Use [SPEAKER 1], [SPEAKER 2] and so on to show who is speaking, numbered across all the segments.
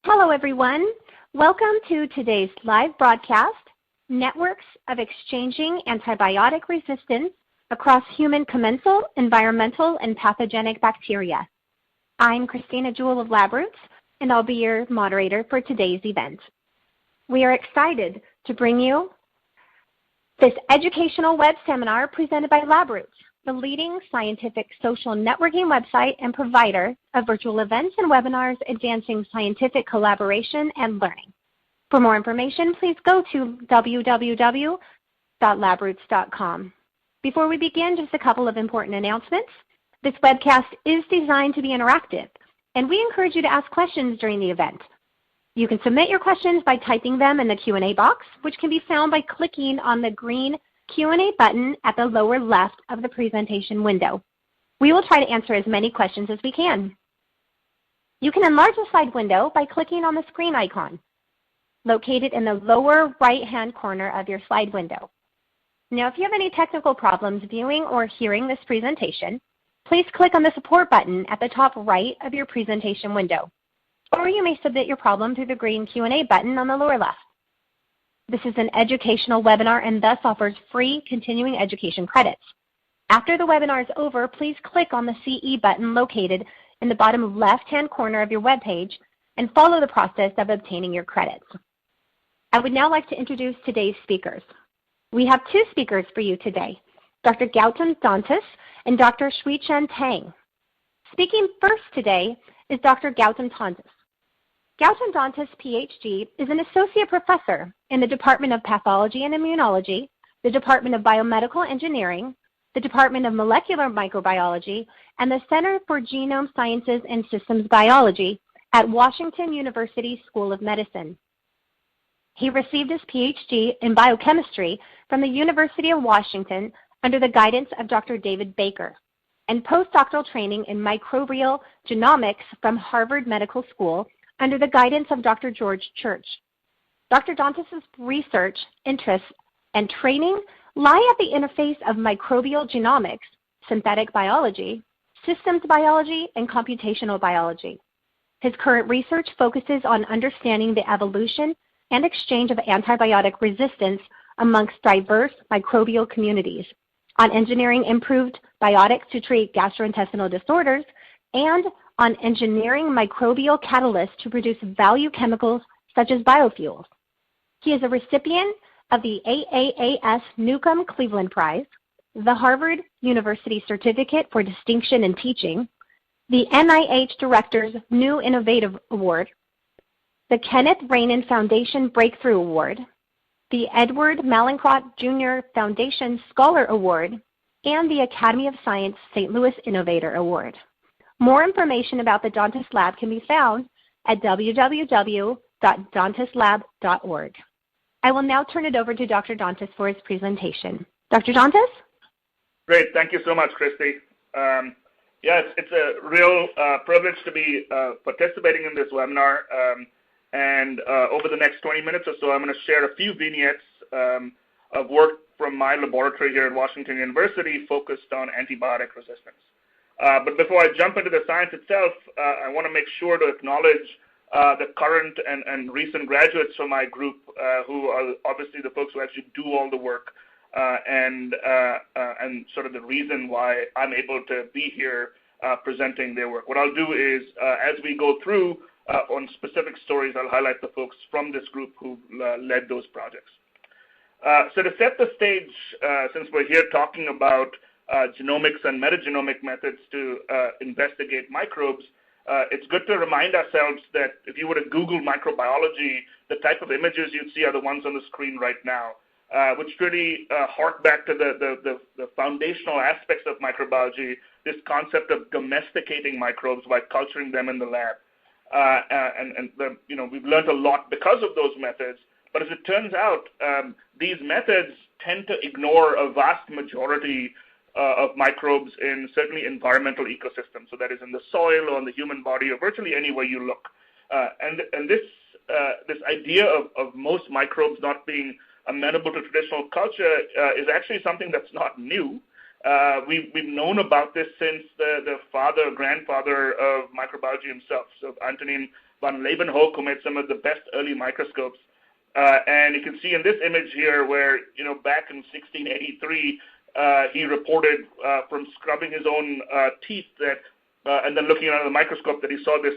[SPEAKER 1] Hello, everyone. Welcome to today's live broadcast, Networks of Exchanging Antibiotic Resistance Across Human Commensal, Environmental, and Pathogenic Bacteria. I'm Christina Jewell of LabRoots, and I'll be your moderator for today's event. We are excited to bring you this educational web seminar presented by LabRoots, the leading scientific social networking website and provider of virtual events and webinars advancing scientific collaboration and learning. For more information, please go to www.labroots.com. Before we begin, just a couple of important announcements. This webcast is designed to be interactive, and we encourage you to ask questions during the event. You can submit your questions by typing them in the Q&A box, which can be found by clicking on the green Q&A button at the lower left of the presentation window. We will try to answer as many questions as we can. You can enlarge the slide window by clicking on the screen icon located in the lower right-hand corner of your slide window. Now, if you have any technical problems viewing or hearing this presentation, please click on the support button at the top right of your presentation window, or you may submit your problem through the green Q&A button on the lower left. This is an educational webinar and thus offers free continuing education credits. After the webinar is over, please click on the CE button located in the bottom left-hand corner of your web page and follow the process of obtaining your credits. I would now like to introduce today's speakers. We have two speakers for you today, Dr. Gautam Dantas and Dr. Tang. Speaking first today is Dr. Gautam Dantas. Gautam Dantas, PhD, is an associate professor in the Department of Pathology and Immunology, the Department of Biomedical Engineering, the Department of Molecular Microbiology, and the Center for Genome Sciences and Systems Biology at Washington University School of Medicine. He received his PhD in biochemistry from the University of Washington under the guidance of Dr. David Baker, and postdoctoral training in microbial genomics from Harvard Medical School under the guidance of Dr. George Church. Dr. Dantas' research, interests, and training lie at the interface of microbial genomics, synthetic biology, systems biology, and computational biology. His current research focuses on understanding the evolution and exchange of antibiotic resistance amongst diverse microbial communities, on engineering improved biotics to treat gastrointestinal disorders, and on engineering microbial catalysts to produce value chemicals such as biofuels. He is a recipient of the AAAS Newcomb Cleveland Prize, the Harvard University Certificate for Distinction in Teaching, the NIH Director's New Innovative Award, the Kenneth Rainin Foundation Breakthrough Award, the Edward Mallinckrodt Jr. Foundation Scholar Award, and the Academy of Science St. Louis Innovator Award. More information about the Dantas Lab can be found at www.dantaslab.org. I will now turn it over to Dr. Dantas for his presentation. Dr. Dantas?
[SPEAKER 2] Great. Thank you so much, Christy. Yes, it's a real privilege to be participating in this webinar. Over the next 20 minutes or so, I'm going to share a few vignettes of work from my laboratory here at Washington University focused on antibiotic resistance. But before I jump into the science itself, I want to make sure to acknowledge the current and recent graduates from my group who are obviously the folks who actually do all the work and sort of the reason why I'm able to be here presenting their work. What I'll do is, as we go through on specific stories, I'll highlight the folks from this group who led those projects. So to set the stage, since we're here talking about genomics and metagenomic methods to investigate microbes, it's good to remind ourselves that if you were to Google microbiology, the type of images you'd see are the ones on the screen right now, which really hark back to the foundational aspects of microbiology, this concept of domesticating microbes by culturing them in the lab. We've learned a lot because of those methods, but as it turns out, these methods tend to ignore a vast majority of microbes in certainly environmental ecosystems, so that is in the soil or in the human body or virtually anywhere you look. And this idea of most microbes not being amenable to traditional culture is actually something that's not new. We've known about this since the grandfather of microbiology himself, so Antonin von Leeuwenhoek, who made some of the best early microscopes. And you can see in this image here where, back in 1683, he reported from scrubbing his own teeth and then looking under the microscope that he saw this,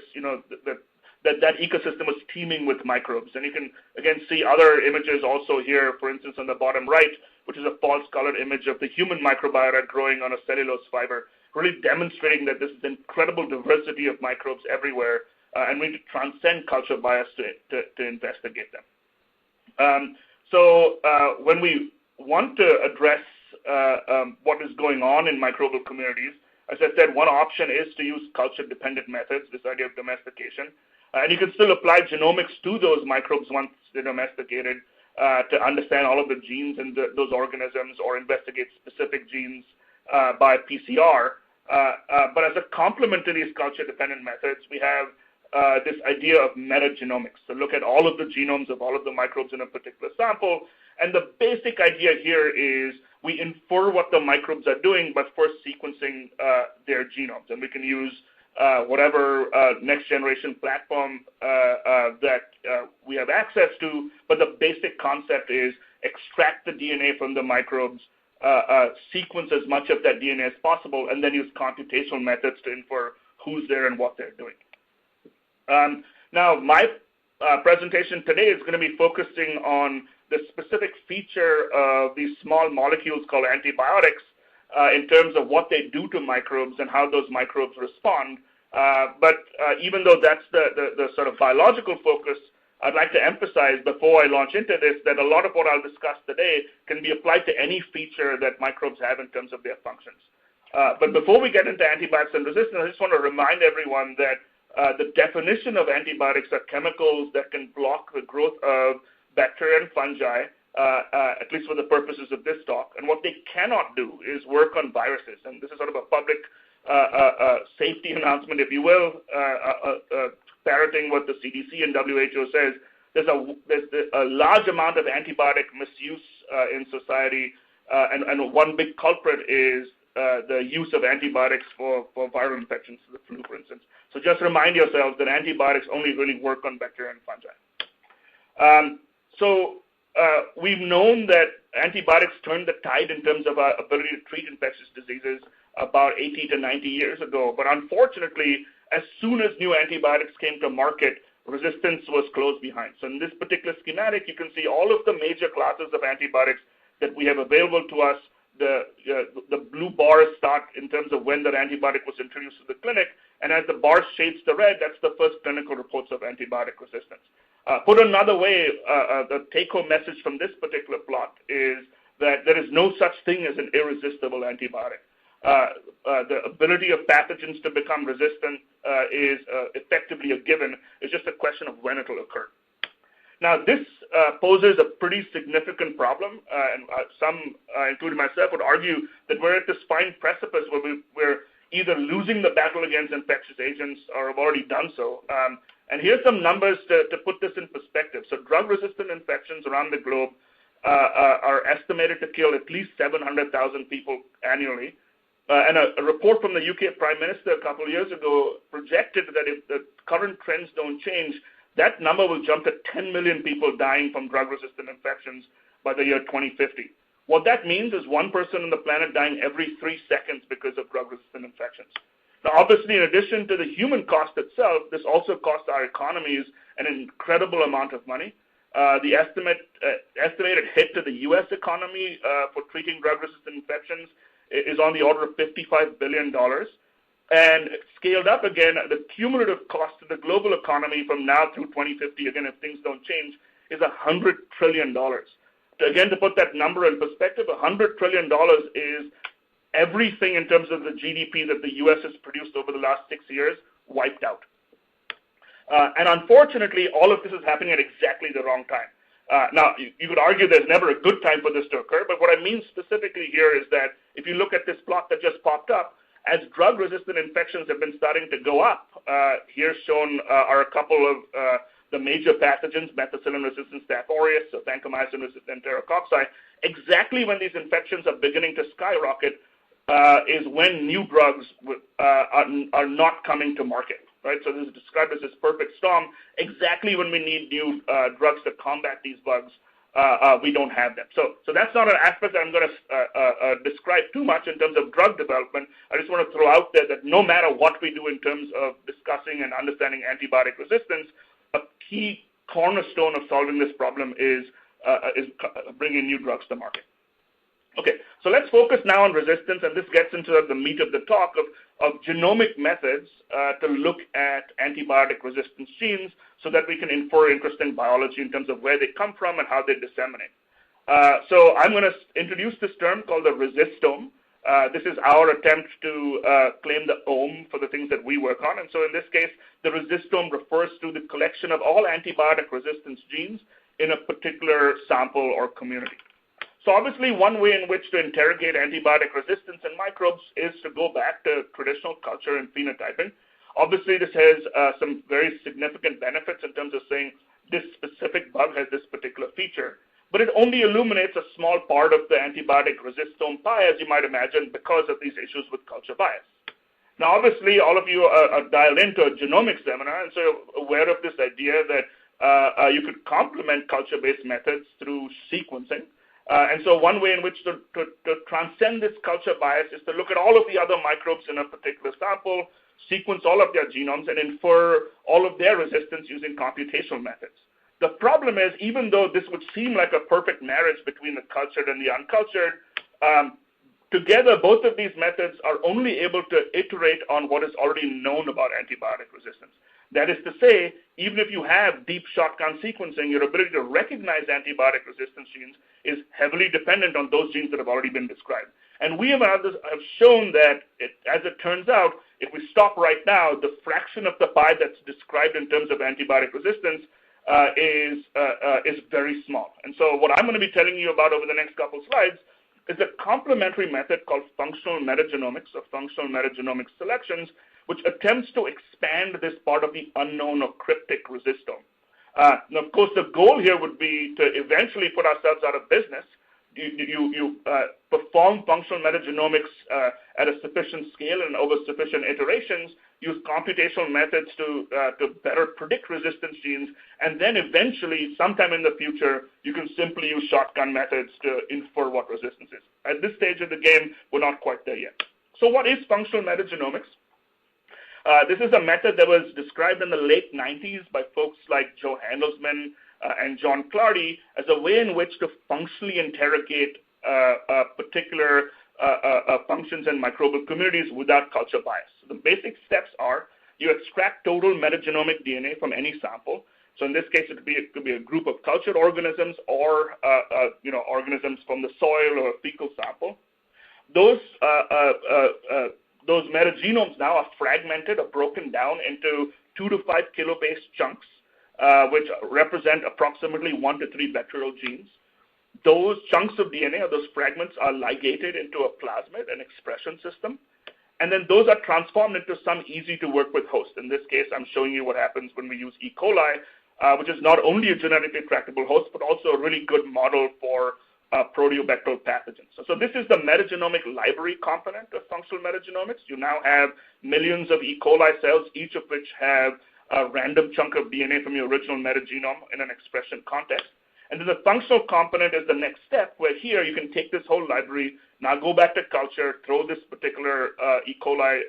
[SPEAKER 2] that ecosystem was teeming with microbes. And you can, again, see other images also here, for instance, on the bottom right, which is a false colored image of the human microbiota growing on a cellulose fiber, really demonstrating that this is incredible diversity of microbes everywhere, and we need to transcend culture bias to investigate them. So when we want to address what is going on in microbial communities, as I said, one option is to use culture-dependent methods, this idea of domestication. And you can still apply genomics to those microbes once they're domesticated to understand all of the genes in those organisms or investigate specific genes by PCR. But as a complement to these culture-dependent methods, we have this idea of metagenomics, to look at all of the genomes of all of the microbes in a particular sample. And the basic idea here is we infer what the microbes are doing, but first sequencing their genomes. And we can use whatever next generation platform that we have access to, but the basic concept is extract the DNA from the microbes, sequence as much of that DNA as possible, and then use computational methods to infer who's there and what they're doing. Now, my presentation today is going to be focusing on the specific feature of these small molecules called antibiotics in terms of what they do to microbes and how those microbes respond. But even though that's the sort of biological focus, I'd like to emphasize before I launch into this that a lot of what I'll discuss today can be applied to any feature that microbes have in terms of their functions. But before we get into antibiotics and resistance, I just want to remind everyone that the definition of antibiotics are chemicals that can block the growth of bacteria and fungi, at least for the purposes of this talk. And what they cannot do is work on viruses. And this is sort of a public safety announcement, if you will, parroting what the CDC and WHO says. There's a large amount of antibiotic misuse in society, and one big culprit is the use of antibiotics for viral infections, the flu, for instance. So just remind yourselves that antibiotics only really work on bacteria and fungi. We've known that antibiotics turned the tide in terms of our ability to treat infectious diseases about 80 to 90 years ago. But unfortunately, as soon as new antibiotics came to market, resistance was close behind. So in this particular schematic, you can see all of the major classes of antibiotics that we have available to us. The blue bars start in terms of when that antibiotic was introduced to the clinic, and as the bar shades to red, that's the first clinical reports of antibiotic resistance. Put another way, the take-home message from this particular plot is that there is no such thing as an irresistible antibiotic. The ability of pathogens to become resistant is effectively a given. It's just a question of when it will occur. Now, this poses a pretty significant problem, and some, including myself, would argue that we're at this fine precipice where we're either losing the battle against infectious agents or have already done so. And here's some numbers to put this in perspective. So drug-resistant infections around the globe are estimated to kill at least 700,000 people annually. And a report from the UK Prime Minister a couple of years ago projected that if the current trends don't change, that number will jump to 10 million people dying from drug-resistant infections by the year 2050. What that means is one person on the planet dying every 3 seconds because of drug-resistant infections. Now, obviously, in addition to the human cost itself, this also costs our economies an incredible amount of money. The estimated hit to the U.S. economy for treating drug-resistant infections is on the order of $55 billion. And scaled up again, the cumulative cost to the global economy from now through 2050, again, if things don't change, is $100 trillion. Again, to put that number in perspective, $100 trillion is everything in terms of the GDP that the U.S. has produced over the last 6 years wiped out. And unfortunately, all of this is happening at exactly the wrong time. Now, you could argue there's never a good time for this to occur, but what I mean specifically here is that if you look at this plot that just popped up, as drug-resistant infections have been starting to go up, here shown are a couple of the major pathogens, methicillin-resistant Staph aureus, so vancomycin-resistant enterococci. Exactly when these infections are beginning to skyrocket is when new drugs are not coming to market. right? So this is described as this perfect storm. Exactly when we need new drugs to combat these bugs, we don't have them. So that's not an aspect that I'm going to describe too much in terms of drug development. I just want to throw out there that no matter what we do in terms of discussing and understanding antibiotic resistance, a key cornerstone of solving this problem is bringing new drugs to market. Okay, so let's focus now on resistance, and this gets into the meat of the talk of genomic methods to look at antibiotic resistance genes so that we can infer interesting biology in terms of where they come from and how they disseminate. So I'm going to introduce this term called the resistome. This is our attempt to claim the ohm for the things that we work on. And so in this case, the resistome refers to the collection of all antibiotic resistance genes in a particular sample or community. So obviously, one way in which to interrogate antibiotic resistance in microbes is to go back to traditional culture and phenotyping. Obviously, this has some very significant benefits in terms of saying this specific bug has this particular feature, but it only illuminates a small part of the antibiotic resistome pie, as you might imagine, because of these issues with culture bias. Now, obviously, all of you are dialed into a genomics seminar, and so you're aware of this idea that you could complement culture-based methods through sequencing. And so one way in which to transcend this culture bias is to look at all of the other microbes in a particular sample, sequence all of their genomes, and infer all of their resistance using computational methods. The problem is, even though this would seem like a perfect marriage between the cultured and the uncultured, together both of these methods are only able to iterate on what is already known about antibiotic resistance. That is to say, even if you have deep shotgun sequencing, your ability to recognize antibiotic resistance genes is heavily dependent on those genes that have already been described. And we have shown that, as it turns out, if we stop right now, the fraction of the pie that's described in terms of antibiotic resistance is very small. And so what I'm going to be telling you about over the next couple slides is a complementary method called functional metagenomics or functional metagenomic selections, which attempts to expand this part of the unknown or cryptic resistome. Now, of course, the goal here would be to eventually put ourselves out of business. You perform functional metagenomics at a sufficient scale and over sufficient iterations, use computational methods to better predict resistance genes, and then eventually, sometime in the future, you can simply use shotgun methods to infer what resistance is. At this stage of the game, we're not quite there yet. So what is functional metagenomics? This is a method that was described in the late 90s by folks like Joe Handelsman and John Clardy as a way in which to functionally interrogate particular functions in microbial communities without culture bias. So the basic steps are you extract total metagenomic DNA from any sample. So in this case, it could be a group of cultured organisms or organisms from the soil or a fecal sample. Those metagenomes now are fragmented or broken down into 2 to 5 kilobase chunks, which represent approximately 1 to 3 bacterial genes. Those chunks of DNA, or those fragments, are ligated into a plasmid, an expression system, and then those are transformed into some easy-to-work-with host. In this case, I'm showing you what happens when we use E. coli, which is not only a genetically tractable host, but also a really good model for proteobacterial pathogens. So this is the metagenomic library component of functional metagenomics. You now have millions of E. coli cells, each of which have a random chunk of DNA from your original metagenome in an expression context. And then the functional component is the next step, where here you can take this whole library, now go back to culture, throw this particular E. coli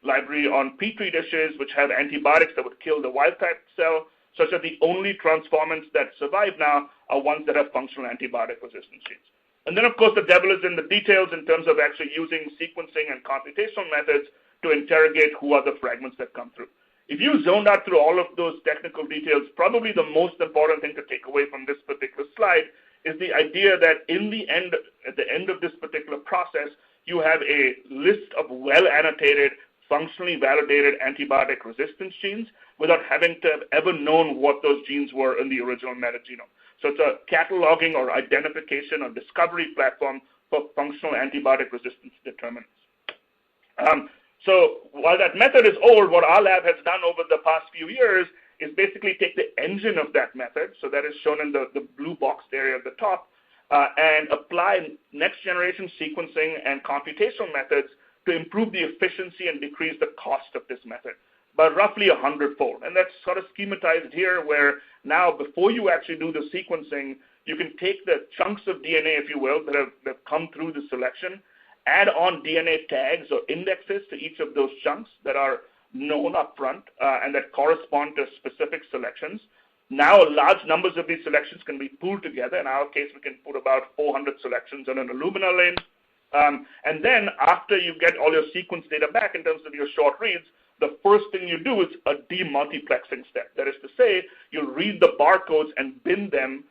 [SPEAKER 2] library on Petri dishes, which have antibiotics that would kill the wild-type cell, such that the only transformants that survive now are ones that have functional antibiotic resistance genes. And then, of course, the devil is in the details in terms of actually using sequencing and computational methods to interrogate who are the fragments that come through. If you zoned out through all of those technical details, probably the most important thing to take away from this particular slide is the idea that at the end of this particular process, you have a list of well-annotated, functionally validated antibiotic resistance genes without having to have ever known what those genes were in the original metagenome. So it's a cataloging or identification or discovery platform for functional antibiotic resistance determinants. So while that method is old, what our lab has done over the past few years is basically take the engine of that method, so that is shown in the blue boxed area at the top, and apply next generation sequencing and computational methods to improve the efficiency and decrease the cost of this method. but roughly 100-fold. And that's sort of schematized here, where now before you actually do the sequencing, you can take the chunks of DNA, if you will, that have come through the selection, add on DNA tags or indexes to each of those chunks that are known up front and that correspond to specific selections. Now, large numbers of these selections can be pooled together. In our case, we can put about 400 selections on an Illumina lane. And then after you get all your sequence data back in terms of your short reads, the first thing you do is a demultiplexing step. That is to say, you read the barcodes and bin them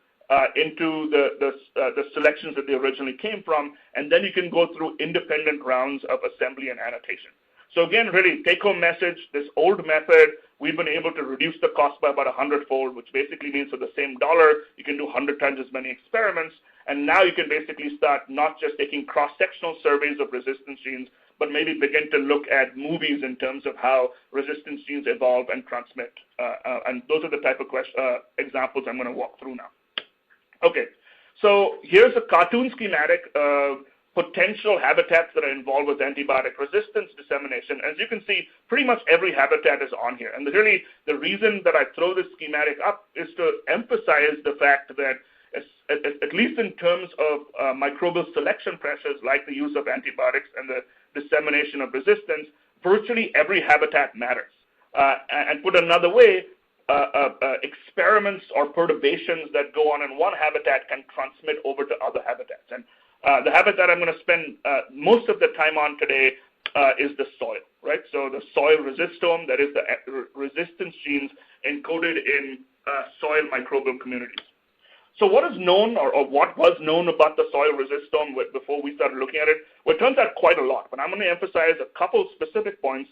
[SPEAKER 2] into the selections that they originally came from, and then you can go through independent rounds of assembly and annotation. So again, really, take-home message, this old method, we've been able to reduce the cost by about 100-fold, which basically means for the same dollar, you can do 100 times as many experiments, and now you can basically start not just taking cross-sectional surveys of resistance genes, but maybe begin to look at movies in terms of how resistance genes evolve and transmit. And those are the type of examples I'm going to walk through now. Okay, so here's a cartoon schematic of potential habitats that are involved with antibiotic resistance dissemination. As you can see, pretty much every habitat is on here. And really, the reason that I throw this schematic up is to emphasize the fact that at least in terms of microbial selection pressures, like the use of antibiotics and the dissemination of resistance, virtually every habitat matters. And put another way, experiments or perturbations that go on in one habitat can transmit over to other habitats. And the habitat I'm going to spend most of the time on today is the soil, right? So the soil resistome, that is the resistance genes encoded in soil microbial communities. So what is known, or what was known about the soil resistome before we started looking at it? Well, it turns out quite a lot, but I'm going to emphasize a couple specific points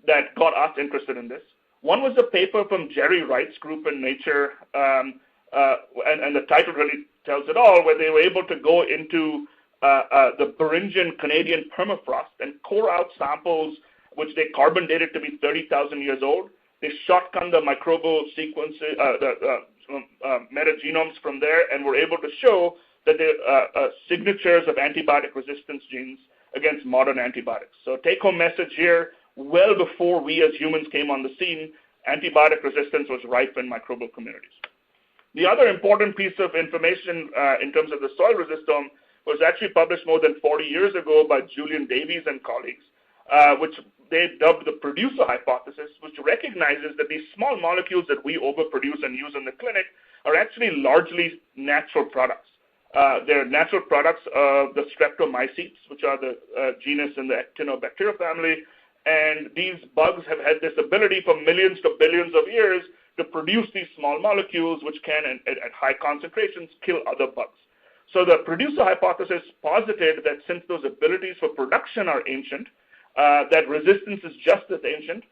[SPEAKER 2] that got us interested in this. One was a paper from Jerry Wright's group in Nature, and the title really tells it all, where they were able to go into the Beringian Canadian permafrost and core out samples which they carbon dated to be 30,000 years old. They shotgun the microbial sequences, metagenomes from there, and were able to show that the signatures of antibiotic resistance genes against modern antibiotics. So take-home message here, well before we as humans came on the scene, antibiotic resistance was rife in microbial communities. The other important piece of information in terms of the soil resistome was actually published more than 40 years ago by Julian Davies and colleagues, which they dubbed the producer hypothesis, which recognizes that these small molecules that we overproduce and use in the clinic are actually largely natural products. They're natural products of the streptomycetes, which are the genus in the actinobacteria family, and these bugs have had this ability for millions to billions of years to produce these small molecules, which can, at high concentrations, kill other bugs. So the producer hypothesis posited that since those abilities for production are ancient, that resistance is just as ancient,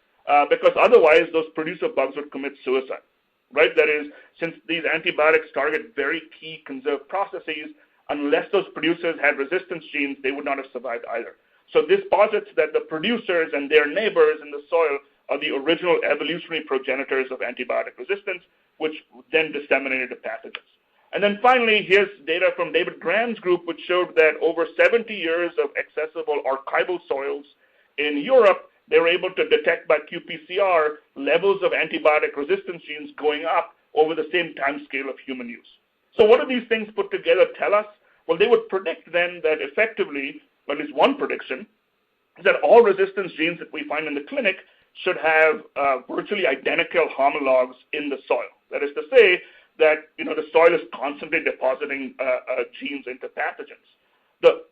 [SPEAKER 2] because otherwise those producer bugs would commit suicide, right? That is, since these antibiotics target very key conserved processes, unless those producers had resistance genes, they would not have survived either. So this posits that the producers and their neighbors in the soil are the original evolutionary progenitors of antibiotic resistance, which then disseminated to pathogens. And then finally, here's data from David Graham's group, which showed that over 70 years of accessible archival soils in Europe, they were able to detect by qPCR levels of antibiotic resistance genes going up over the same time scale of human use. So what do these things put together tell us? Well, they would predict then that effectively, at least one prediction, is that all resistance genes that we find in the clinic should have virtually identical homologs in the soil. That is to say that the soil is constantly depositing genes into pathogens. The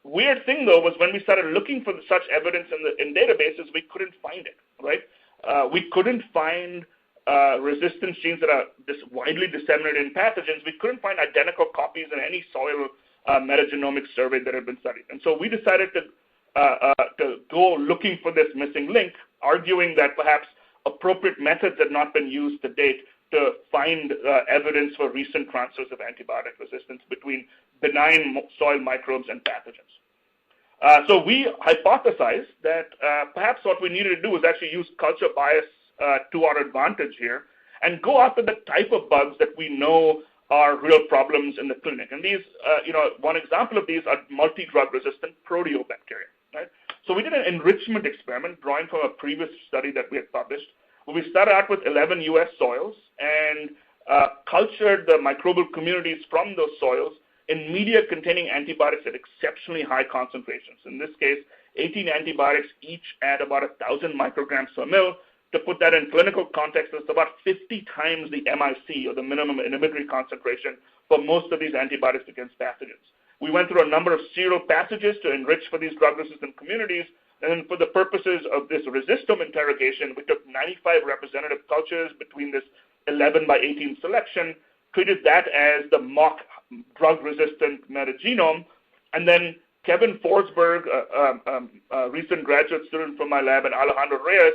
[SPEAKER 2] weird thing, though, was when we started looking for such evidence in databases, we couldn't find it, right? We couldn't find resistance genes that are widely disseminated in pathogens. We couldn't find identical copies in any soil metagenomic survey that had been studied. And so we decided to go looking for this missing link, arguing that perhaps appropriate methods had not been used to date to find evidence for recent transfers of antibiotic resistance between benign soil microbes and pathogens. So we hypothesized that perhaps what we needed to do was actually use culture bias to our advantage here and go after the type of bugs that we know are real problems in the clinic. And these, one example of these are multi-drug resistant proteobacteria, right? So we did an enrichment experiment drawing from a previous study that we had published, where we started out with 11 U.S. soils and cultured the microbial communities from those soils in media containing antibiotics at exceptionally high concentrations. In this case, 18 antibiotics, each at about 1,000 micrograms per mil. To put that in clinical context, it's about 50 times the MIC, or the minimum inhibitory concentration, for most of these antibiotics against pathogens. We went through a number of serial passages to enrich for these drug-resistant communities, and then for the purposes of this resistome interrogation, we took 95 representative cultures between this 11 by 18 selection, treated that as the mock drug-resistant metagenome, and then Kevin Forsberg, a recent graduate student from my lab, and Alejandro Reyes,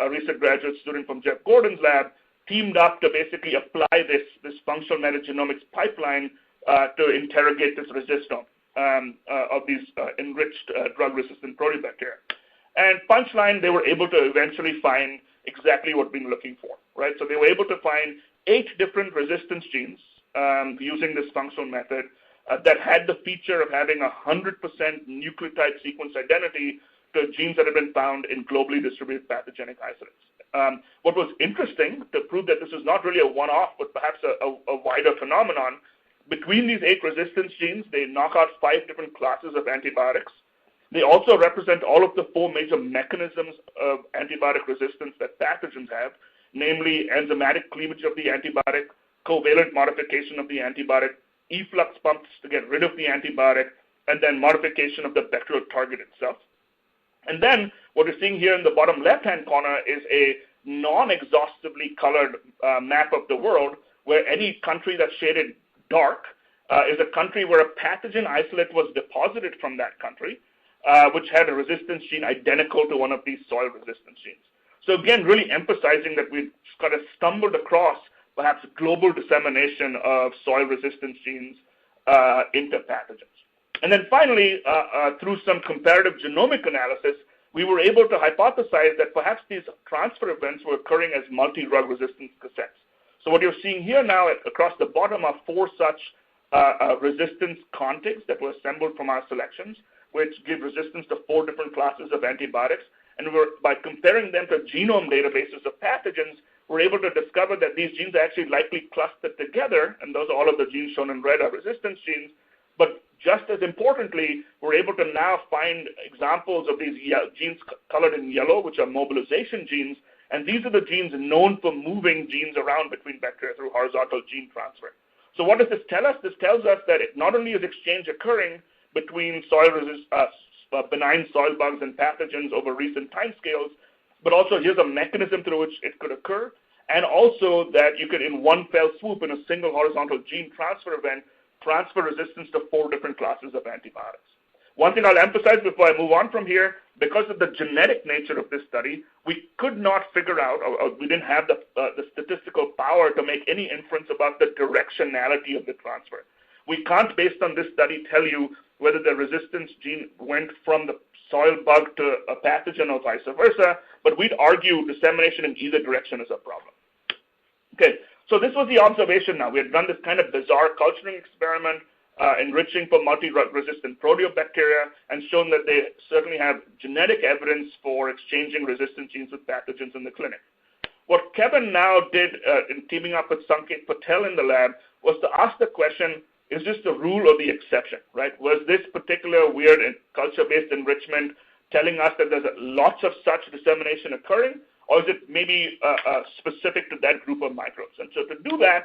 [SPEAKER 2] a recent graduate student from Jeff Gordon's lab, teamed up to basically apply this functional metagenomics pipeline to interrogate this resistome of these enriched drug-resistant proteobacteria. And punchline, they were able to eventually find exactly what we've been looking for, right? So they were able to find 8 different resistance genes using this functional method that had the feature of having 100% nucleotide sequence identity to genes that have been found in globally distributed pathogenic isolates. What was interesting to prove that this is not really a one-off, but perhaps a wider phenomenon, between these 8 resistance genes, they knock out 5 different classes of antibiotics. They also represent all of the 4 major mechanisms of antibiotic resistance that pathogens have, namely enzymatic cleavage of the antibiotic, covalent modification of the antibiotic, efflux pumps to get rid of the antibiotic, and then modification of the bacterial target itself. And then what we're seeing here in the bottom left-hand corner is a non-exhaustively colored map of the world, where any country that's shaded dark is a country where a pathogen isolate was deposited from that country, which had a resistance gene identical to one of these soil resistance genes. So again, really emphasizing that we've kind of stumbled across perhaps global dissemination of soil resistance genes into pathogens. And then finally, through some comparative genomic analysis, we were able to hypothesize that perhaps these transfer events were occurring as multi-drug resistance cassettes. So what you're seeing here now across the bottom are 4 such resistance contigs that were assembled from our selections, which give resistance to 4 different classes of antibiotics. And by comparing them to genome databases of pathogens, we're able to discover that these genes are actually likely clustered together, and those are all of the genes shown in red are resistance genes. But just as importantly, we're able to now find examples of these genes colored in yellow, which are mobilization genes, and these are the genes known for moving genes around between bacteria through horizontal gene transfer. So what does this tell us? This tells us that not only is exchange occurring between benign soil bugs and pathogens over recent timescales, but also here's a mechanism through which it could occur, and also that you could, in one fell swoop, in a single horizontal gene transfer event, transfer resistance to 4 different classes of antibiotics. One thing I'll emphasize before I move on from here, because of the genetic nature of this study, we could not figure out, or we didn't have the statistical power to make any inference about the directionality of the transfer. We can't, based on this study, tell you whether the resistance gene went from the soil bug to a pathogen or vice versa, but we'd argue dissemination in either direction is a problem. Okay, so this was the observation now. We had done this kind of bizarre culturing experiment, enriching for multi-drug resistant proteobacteria, and shown that they certainly have genetic evidence for exchanging resistant genes with pathogens in the clinic. What Kevin now did in teaming up with Sanket Patel in the lab was to ask the question, is this the rule or the exception, right? Was this particular weird culture-based enrichment telling us that there's lots of such dissemination occurring, or is it maybe specific to that group of microbes? And so to do that,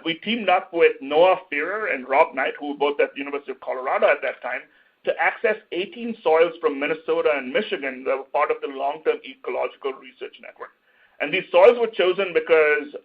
[SPEAKER 2] we teamed up with Noah Fearer and Rob Knight, who were both at the University of Colorado at that time, to access 18 soils from Minnesota and Michigan that were part of the long-term ecological research network. And these soils were chosen because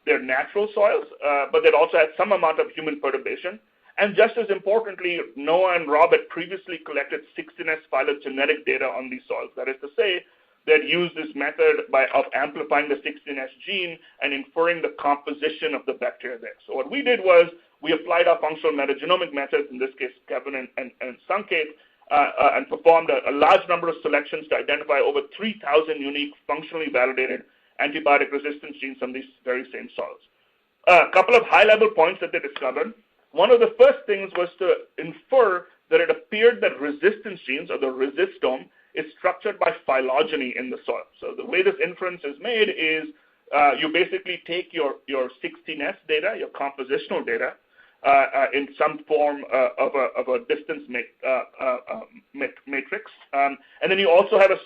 [SPEAKER 2] they're natural soils, but they also had some amount of human perturbation. And just as importantly, Noah and Rob had previously collected 16S phylogenetic data on these soils. That is to say, they'd used this method of amplifying the 16S gene and inferring the composition of the bacteria there. So what we did was we applied our functional metagenomic methods, in this case Kevin and Sanket, and performed a large number of selections to identify over 3,000 unique functionally validated antibiotic resistance genes from these very same soils. A couple of high-level points that they discovered. One of the first things was to infer that it appeared that resistance genes, or the resistome, is structured by phylogeny in the soil. So the way this inference is made is you basically take your 16S data, your compositional data, in some form of a distance matrix, and then you also have a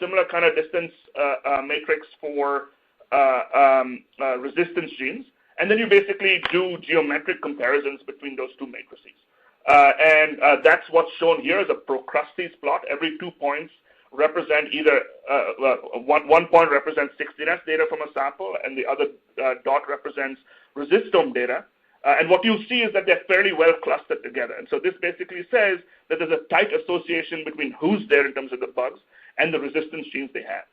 [SPEAKER 2] similar kind of distance matrix for resistance genes, and then you basically do geometric comparisons between those two matrices. And that's what's shown here as a Procrustes plot. Every 2 points represent either one point represents 16S data from a sample, and the other dot represents resistome data. And what you see is that they're fairly well clustered together. And so this basically says that there's a tight association between who's there in terms of the bugs and the resistance genes they have.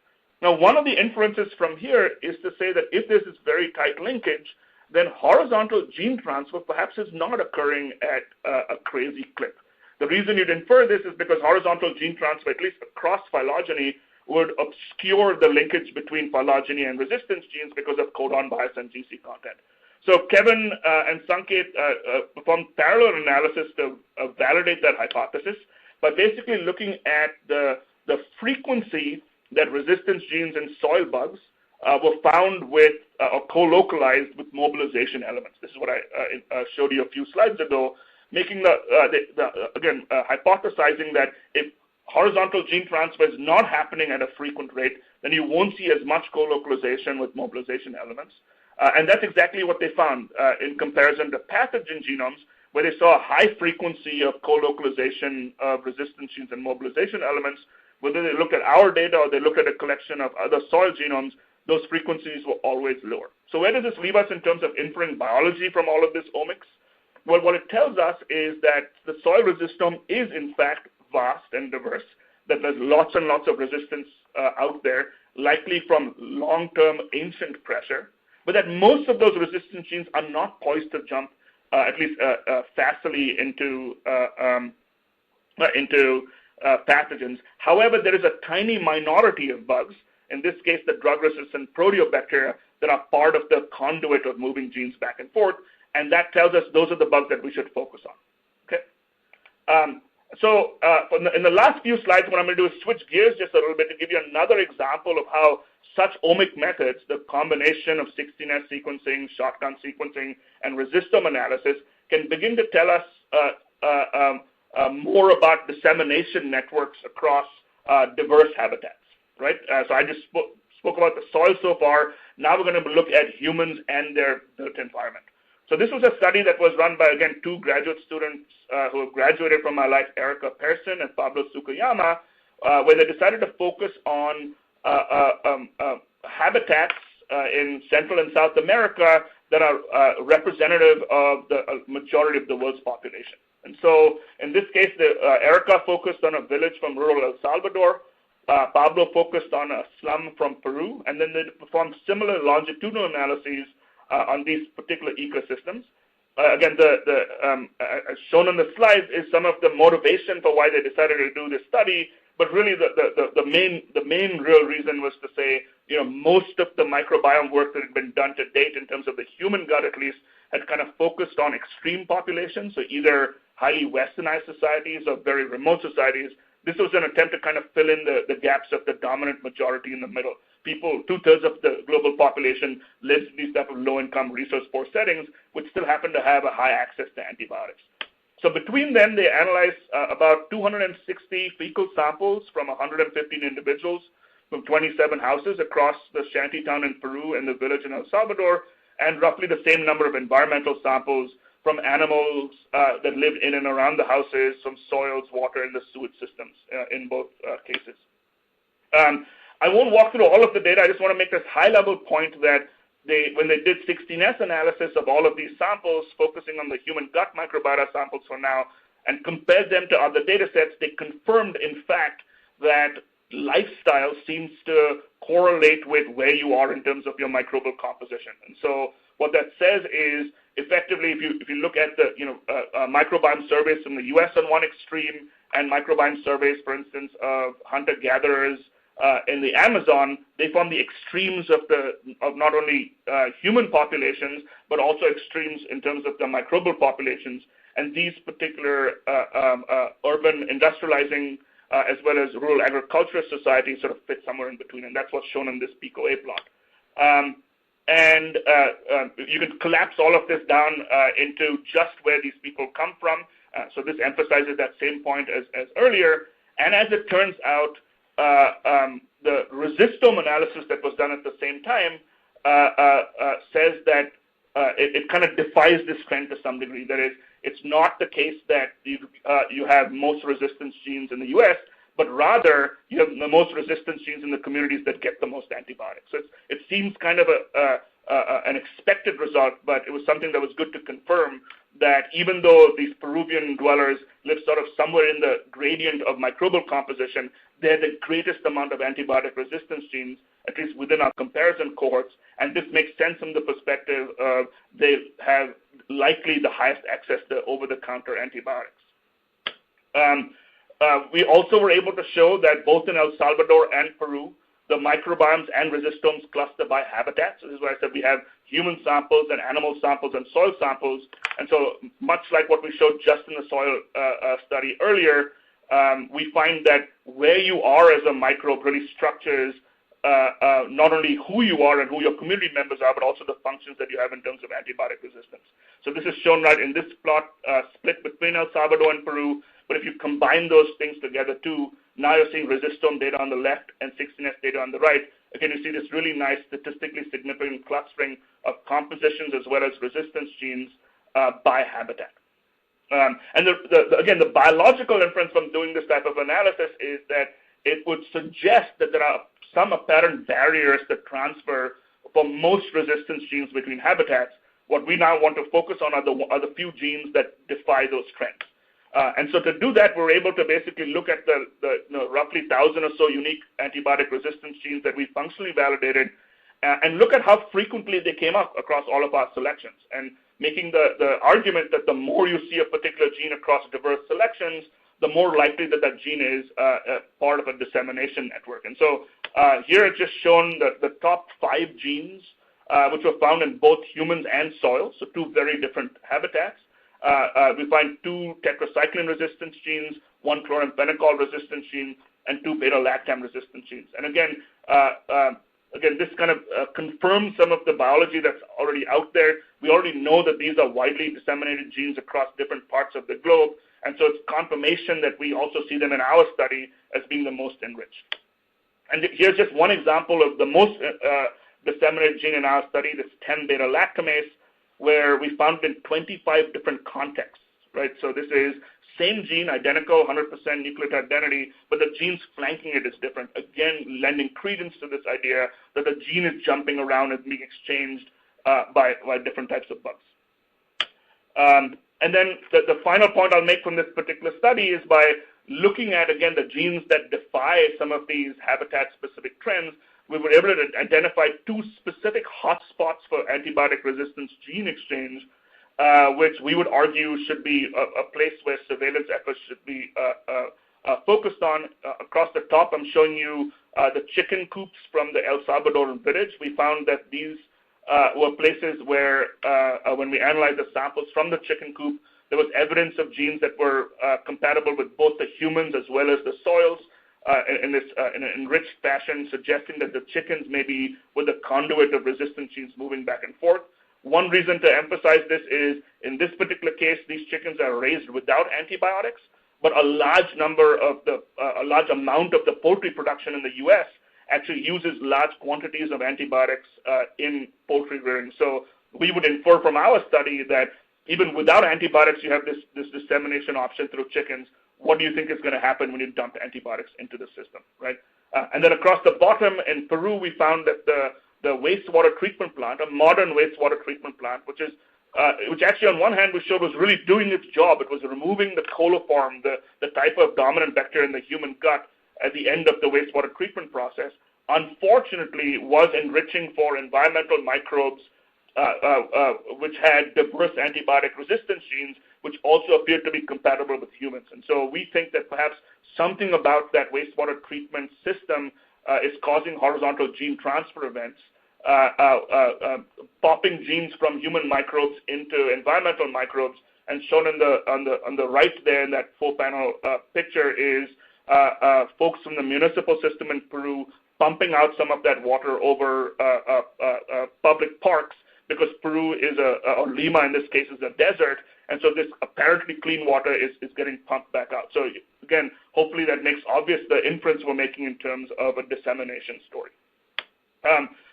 [SPEAKER 2] Now, one of the inferences from here is to say that if there's this very tight linkage, then horizontal gene transfer perhaps is not occurring at a crazy clip. The reason you'd infer this is because horizontal gene transfer, at least across phylogeny, would obscure the linkage between phylogeny and resistance genes because of codon bias and GC content. So Kevin and Sanket performed parallel analysis to validate that hypothesis by basically looking at the frequency that resistance genes in soil bugs were found with or co-localized with mobilization elements. This is what I showed you a few slides ago, making again hypothesizing that if horizontal gene transfer is not happening at a frequent rate, then you won't see as much co-localization with mobilization elements. And that's exactly what they found in comparison to pathogen genomes, where they saw a high frequency of co-localization of resistance genes and mobilization elements. Whether they looked at our data or they looked at a collection of other soil genomes, those frequencies were always lower. So where does this leave us in terms of inferring biology from all of this omics? Well, what it tells us is that the soil resistome is in fact vast and diverse, that there's lots and lots of resistance out there, likely from long-term ancient pressure, but that most of those resistance genes are not poised to jump, at least fastly, into pathogens. However, there is a tiny minority of bugs, in this case the drug-resistant proteobacteria, that are part of the conduit of moving genes back and forth, and that tells us those are the bugs that we should focus on. Okay. In the last few slides, what I'm going to do is switch gears just a little bit to give you another example of how such omic methods, the combination of 16S sequencing, shotgun sequencing, and resistome analysis, can begin to tell us more about dissemination networks across diverse habitats, right? So I just spoke about the soil so far. Now we're going to look at humans and their built environment. So this was a study that was run by, again, 2 graduate students who have graduated from my life, Erica Pearson and Pablo Tsukayama, where they decided to focus on habitats in Central and South America that are representative of the majority of the world's population. And so in this case, Erica focused on a village from rural El Salvador, Pablo focused on a slum from Peru, and then they performed similar longitudinal analyses on these particular ecosystems. Again, as shown on the slide is some of the motivation for why they decided to do this study, but really the main real reason was to say, most of the microbiome work that had been done to date in terms of the human gut at least had kind of focused on extreme populations, so either highly westernized societies or very remote societies. This was an attempt to kind of fill in the gaps of the dominant majority in the middle. People, 2/3 of the global population lives in these type of low-income, resource-poor settings, which still happen to have a high access to antibiotics. So between them, they analyzed about 260 fecal samples from 115 individuals from 27 houses across the shantytown in Peru and the village in El Salvador, and roughly the same number of environmental samples from animals that lived in and around the houses, from soils, water, and the sewage systems in both cases. I won't walk through all of the data. I just want to make this high-level point that when they did 16S analysis of all of these samples, focusing on the human gut microbiota samples for now, and compared them to other data sets, they confirmed, in fact, that lifestyle seems to correlate with where you are in terms of your microbial composition. And so what that says is, effectively, if you look at the microbiome surveys from the U.S. on one extreme, and microbiome surveys, for instance, of hunter-gatherers in the Amazon, they form the extremes of not only human populations, but also extremes in terms of the microbial populations. and these particular urban industrializing as well as rural agricultural societies sort of fit somewhere in between, and that's what's shown in this PICO-A plot. You can collapse all of this down into just where these people come from. So this emphasizes that same point as earlier. And as it turns out, the resistome analysis that was done at the same time says that it kind of defies this trend to some degree. That is, it's not the case that you have most resistance genes in the U.S., but rather you have the most resistance genes in the communities that get the most antibiotics. So it seems kind of an expected result, but it was something that was good to confirm that even though these Peruvian dwellers live sort of somewhere in the gradient of microbial composition, they have the greatest amount of antibiotic resistance genes, at least within our comparison cohorts, and this makes sense from the perspective of they have likely the highest access to over-the-counter antibiotics. We also were able to show that both in El Salvador and Peru, the microbiomes and resistomes cluster by habitat. So this is why I said we have human samples and animal samples and soil samples. And so much like what we showed just in the soil study earlier, we find that where you are as a microbe really structures not only who you are and who your community members are, but also the functions that you have in terms of antibiotic resistance. So this is shown right in this plot split between El Salvador and Peru. But if you combine those things together too, now you're seeing resistome data on the left and 16S data on the right. Again, you see this really nice statistically significant clustering of compositions as well as resistance genes by habitat. And again, the biological inference from doing this type of analysis is that it would suggest that there are some apparent barriers that transfer for most resistance genes between habitats. What we now want to focus on are the few genes that defy those trends. And so to do that, we're able to basically look at the roughly 1,000 or so unique antibiotic resistance genes that we functionally validated and look at how frequently they came up across all of our selections, and making the argument that the more you see a particular gene across diverse selections, the more likely that that gene is part of a dissemination network. And so here it's just shown the top 5 genes which were found in both humans and soil, so 2 very different habitats. We find 2 tetracycline resistance genes, 1 chloramphenicol resistance gene, and 2 beta-lactam resistance genes. And again, this kind of confirms some of the biology that's already out there. We already know that these are widely disseminated genes across different parts of the globe, and so it's confirmation that we also see them in our study as being the most enriched. And here's just one example of the most disseminated gene in our study, this 10-beta-lactamase, where we found it in 25 different contexts, right? So this is same gene, identical, 100% nucleotide identity, but the genes flanking it is different. Again, lending credence to this idea that the gene is jumping around and being exchanged by different types of bugs. And then the final point I'll make from this particular study is by looking at, again, the genes that defy some of these habitat-specific trends, we were able to identify 2 specific hotspots for antibiotic resistance gene exchange, which we would argue should be a place where surveillance efforts should be focused on. Across the top, I'm showing you the chicken coops from the El Salvadoran village. We found that these were places where, when we analyzed the samples from the chicken coop, there was evidence of genes that were compatible with both the humans as well as the soils. In an enriched fashion, suggesting that the chickens maybe were the conduit of resistant genes moving back and forth. One reason to emphasize this is, in this particular case, these chickens are raised without antibiotics, but a large amount of the poultry production in the U.S. actually uses large quantities of antibiotics in poultry rearing. So we would infer from our study that even without antibiotics, you have this dissemination option through chickens. What do you think is going to happen when you dump antibiotics into the system, right? And then across the bottom in Peru, we found that the wastewater treatment plant, a modern wastewater treatment plant, which actually on one hand we showed was really doing its job. It was removing the coliform, the type of dominant bacteria in the human gut at the end of the wastewater treatment process. Unfortunately, was enriching for environmental microbes which had diverse antibiotic resistance genes, which also appeared to be compatible with humans. And so we think that perhaps something about that wastewater treatment system is causing horizontal gene transfer events, popping genes from human microbes into environmental microbes, And shown on the right there in that 4-panel picture is folks from the municipal system in Peru pumping out some of that water over public parks, because Peru is or Lima in this case is a desert, and so this apparently clean water is getting pumped back out. So again, hopefully that makes obvious the inference we're making in terms of a dissemination story.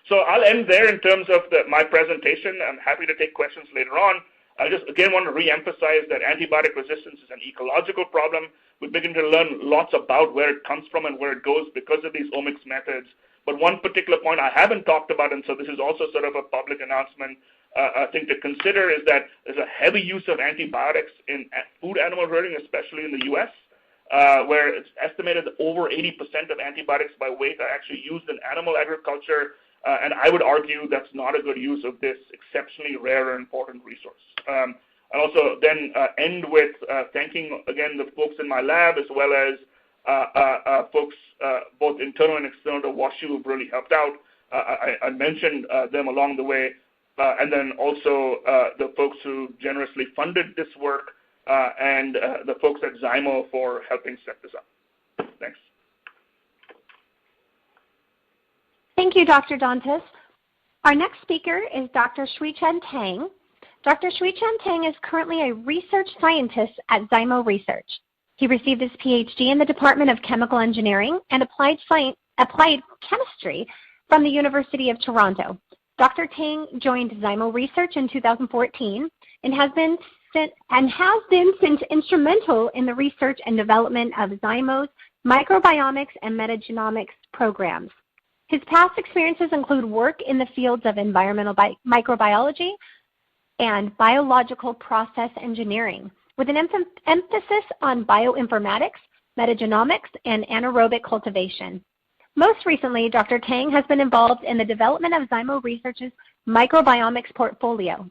[SPEAKER 2] So I'll end there in terms of my presentation. I'm happy to take questions later on. I just again want to re-emphasize that antibiotic resistance is an ecological problem. We begin to learn lots about where it comes from and where it goes because of these omics methods. But one particular point I haven't talked about, and so this is also sort of a public announcement thing to consider, is that there's a heavy use of antibiotics in food animal rearing, especially in the U.S., where it's estimated that over 80% of antibiotics by weight are actually used in animal agriculture. And I would argue that's not a good use of this exceptionally rare and important resource. I'll also then end with thanking, again, the folks in my lab, as well as folks both internal and external to WashU who've really helped out. I mentioned them along the way, and then also the folks who generously funded this work, and the folks at Zymo for helping set this up. Thanks.
[SPEAKER 1] Thank you, Dr. Dantas. Our next speaker is Dr. Shui-Chen Tang. Dr. Shui-Chen Tang is currently a research scientist at Zymo Research. He received his PhD in the Department of Chemical Engineering and Applied Chemistry from the University of Toronto. Dr. Tang joined Zymo Research in 2014 and has been since instrumental in the research and development of Zymo's microbiomics and metagenomics programs. His past experiences include work in the fields of environmental microbiology and biological process engineering, with an emphasis on bioinformatics, metagenomics, and anaerobic cultivation. Most recently, Dr. Tang has been involved in the development of Zymo Research's microbiomics portfolio.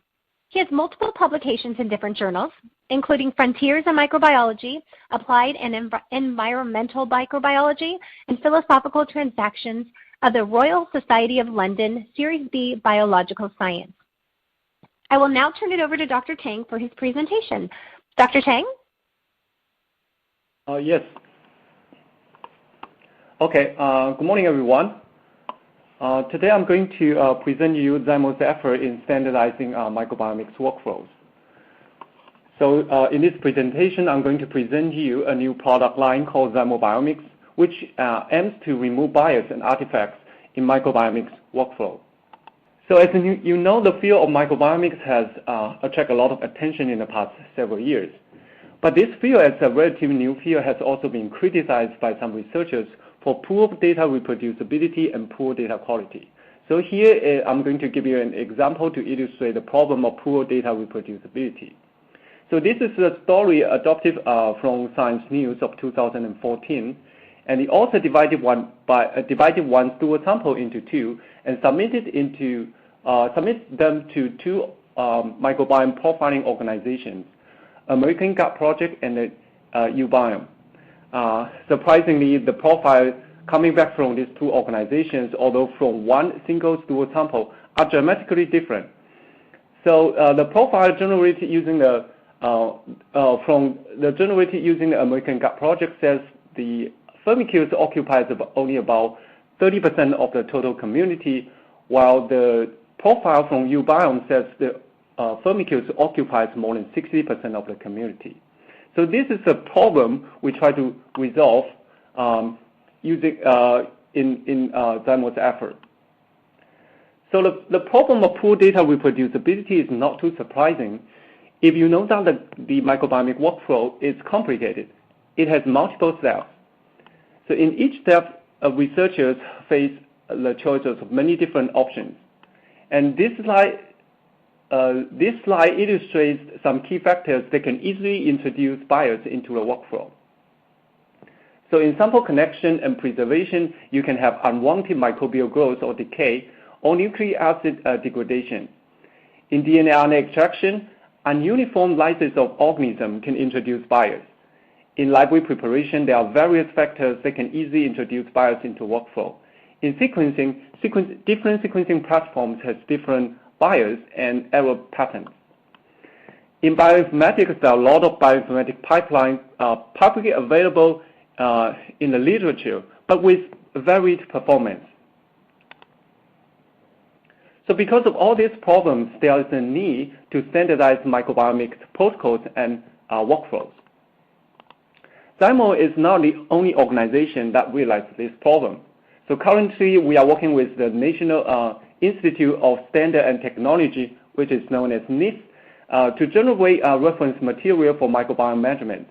[SPEAKER 1] He has multiple publications in different journals, including Frontiers in Microbiology, Applied and Environmental Microbiology, and Philosophical Transactions of the Royal Society of London, Series B Biological Science. I will now turn it over to Dr. Tang for his presentation. Dr. Tang?
[SPEAKER 3] Yes. Okay, good morning, everyone. Today I'm going to present you Zymo's effort in standardizing microbiomics workflows. So in this presentation, I'm going to present you a new product line called Microbiomics, which aims to remove bias and artifacts in microbiomics workflow. So as you know, the field of microbiomics has attracted a lot of attention in the past several years. But this field, as a relatively new field, has also been criticized by some researchers for poor data reproducibility and poor data quality. So here I'm going to give you an example to illustrate the problem of poor data reproducibility. So this is a story adopted from Science News of 2014, and the author divided one stool sample into two and submitted them to two microbiome profiling organizations, American Gut Project and the UBiome. Surprisingly, the profile coming back from these two organizations, although from one single stool sample, are dramatically different. So the profile generated using the American Gut Project says the firmicutes occupies only about 30% of the total community, while the profile from UBiome says the firmicutes occupies more than 60% of the community. So this is a problem we try to resolve using in Zymo's effort. So the problem of poor data reproducibility is not too surprising. If you know that the microbiomic workflow is complicated, it has multiple steps. So in each step, researchers face the choices of many different options. And this slide illustrates some key factors that can easily introduce bias into the workflow. So in sample collection and preservation, you can have unwanted microbial growth or decay or nucleic acid degradation. In DNA RNA extraction, ununiform lysis of organisms can introduce bias. In library preparation, there are various factors that can easily introduce bias into workflow. In sequencing, different sequencing platforms have different bias and error patterns. In bioinformatics, there are a lot of bioinformatic pipelines publicly available in the literature, but with varied performance. So because of all these problems, there is a need to standardize microbiomics protocols and workflows. Zymo is not the only organization that realized this problem. So currently, we are working with the National Institute of Standard and Technology, which is known as NIST, to generate reference material for microbiome measurement.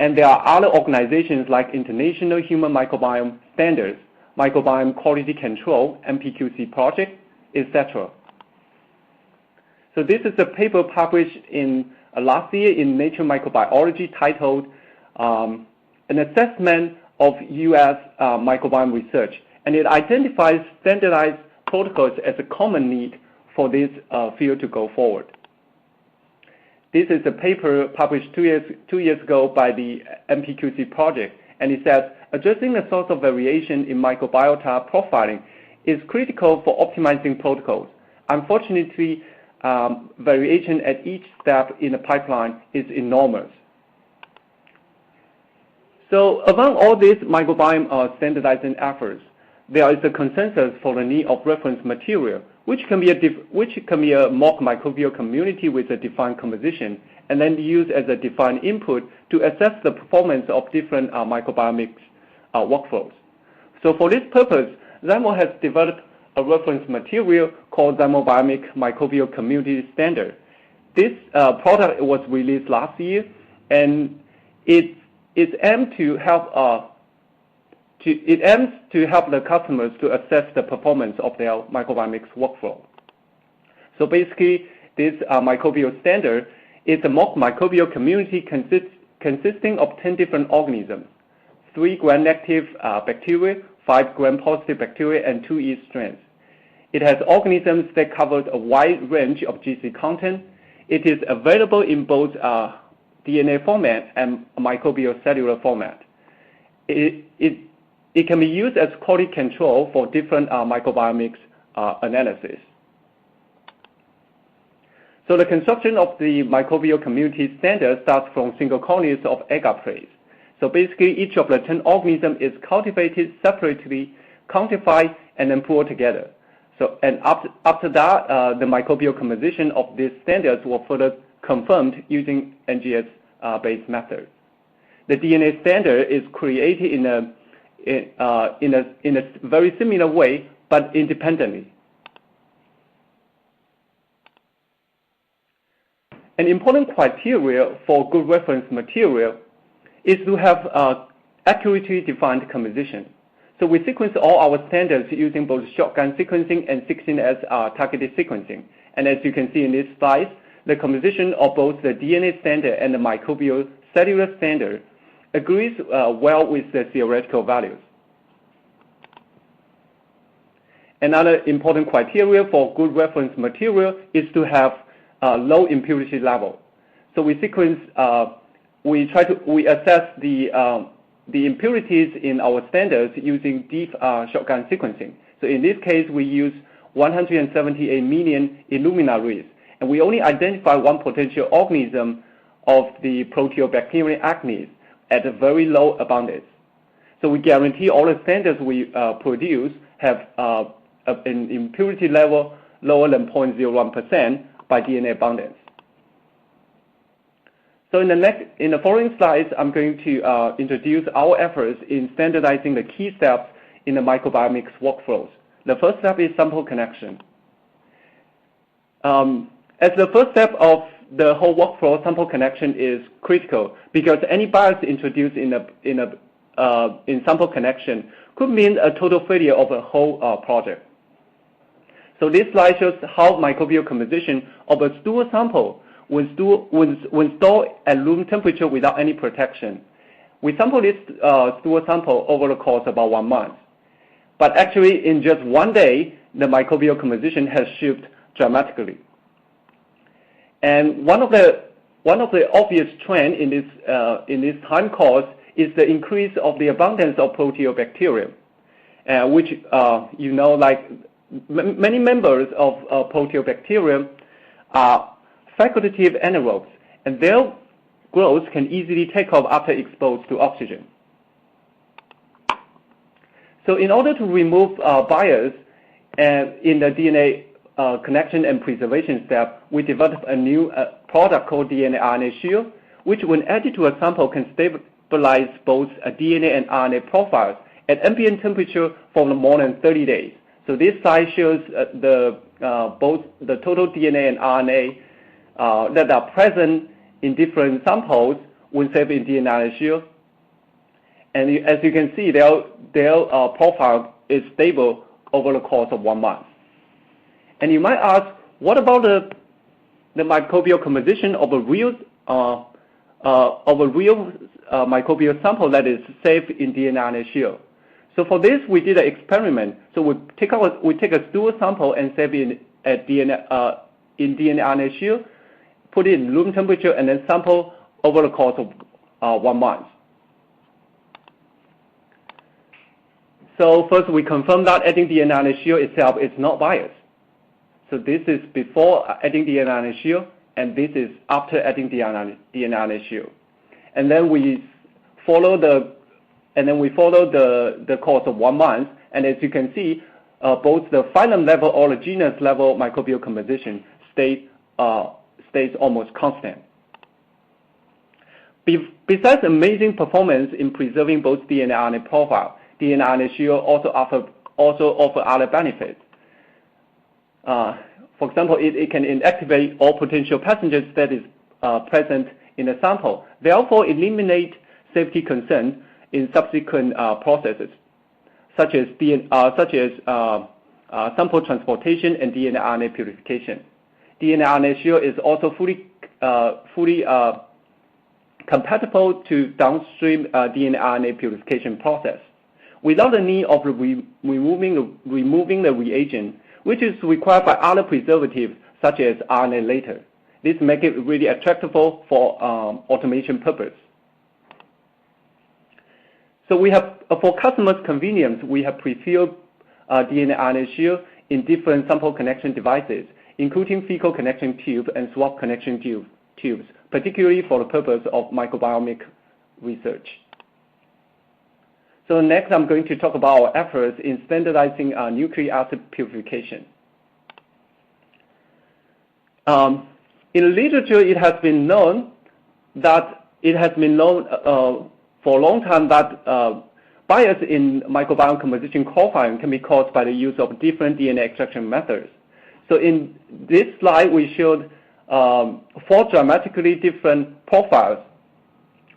[SPEAKER 3] And there are other organizations like International Human Microbiome Standards, Microbiome Quality Control, MPQC Project, etc. So this is a paper published in last year in Nature Microbiology titled An Assessment of U.S. Microbiome Research, and it identifies standardized protocols as a common need for this field to go forward. This is a paper published two years ago by the MPQC project, and it says, addressing the source of variation in microbiota profiling is critical for optimizing protocols. Unfortunately, variation at each step in the pipeline is enormous. So among all these microbiome standardizing efforts, there is a consensus for the need of reference material, which can be a mock microbial community with a defined composition, and then used as a defined input to assess the performance of different microbiomics workflows. So for this purpose, Zymo has developed a reference material called Zymobiomic Microbial Community Standard. This product was released last year, and it aims to help the customers to assess the performance of their microbiomics workflow. So basically, this microbial standard is a mock microbial community consisting of 10 different organisms, 3 gram-negative bacteria, 5 gram-positive bacteria, and 2 yeast strains. It has organisms that cover a wide range of GC content. It is available in both DNA format and microbial cellular format. It can be used as quality control for different microbiomics analysis. So the construction of the microbial community standard starts from single colonies of agar plates. So basically, each of the 10 organisms is cultivated separately, quantified, and then poured together. So, and after that, the microbial composition of these standards were further confirmed using NGS-based methods. The DNA standard is created in a very similar way, but independently. An important criteria for good reference material is to have accurately defined composition. So we sequence all our standards using both shotgun sequencing and 16S targeted sequencing. And as you can see in this slide, the composition of both the DNA standard and the microbial cellular standard agrees well with the theoretical values. Another important criteria for good reference material is to have low impurity level. So we sequence, we assess the impurities in our standards using deep shotgun sequencing. So in this case, we use 178 million Illumina reads, and we only identify one potential organism of the Proteobacterium acnes at a very low abundance. So we guarantee all the standards we produce have an impurity level lower than 0.01% by DNA abundance. So in the following slides, I'm going to introduce our efforts in standardizing the key steps in the microbiomics workflows. The first step is sample connection. As the first step of the whole workflow, sample connection is critical because any bias introduced in sample connection could mean a total failure of a whole project. So this slide shows how microbial composition of a stool sample when stored at room temperature without any protection. We sample this stool sample over the course of about 1 month. But actually, in just 1 day, the microbial composition has shifted dramatically. And one of the obvious trends in this time course is the increase of the abundance of Proteobacterium, which like many members of Proteobacterium are facultative anaerobes, and their growth can easily take off after exposed to oxygen. So in order to remove bias in the DNA connection and preservation step, we developed a new product called DNA RNA Shield, which when added to a sample can stabilize both DNA and RNA profiles at ambient temperature for more than 30 days. So this slide shows both the total DNA and RNA that are present in different samples when saved in DNA RNA Shield. And as you can see, their profile is stable over the course of 1 month. And you might ask, what about the microbial composition of a real microbial sample that is saved in DNA RNA Shield? So for this, we did an experiment. So we take a stool sample and save it in DNA RNA Shield, put it in room temperature, and then sample over the course of 1 month. So first, we confirm that adding DNA RNA Shield itself is not biased. So this is before adding DNA RNA Shield, and this is after adding DNA RNA Shield. And then we follow the course of 1 month, and as you can see, both the phylum level or the genus level microbial composition stays almost constant. Besides amazing performance in preserving both DNA RNA profile, DNA RNA Shield also offer other benefits. For example, it can inactivate all potential pathogens that is present in the sample, therefore eliminate safety concerns in subsequent processes, such as sample transportation and DNA RNA purification. DNA RNA Shield is also fully compatible to downstream DNA RNA purification process, without the need of removing the reagent, which is required by other preservatives such as RNA later. This makes it really attractive for automation purpose. So we have, for customers' convenience, we have pre-filled DNA RNA Shield in different sample connection devices, including fecal connection tube and swab connection tubes, particularly for the purpose of microbiomic research. So next, I'm going to talk about our efforts in standardizing nucleic acid purification. In the literature, it has been known for a long time that bias in microbiome composition profiling can be caused by the use of different DNA extraction methods. So in this slide, we showed 4 dramatically different profiles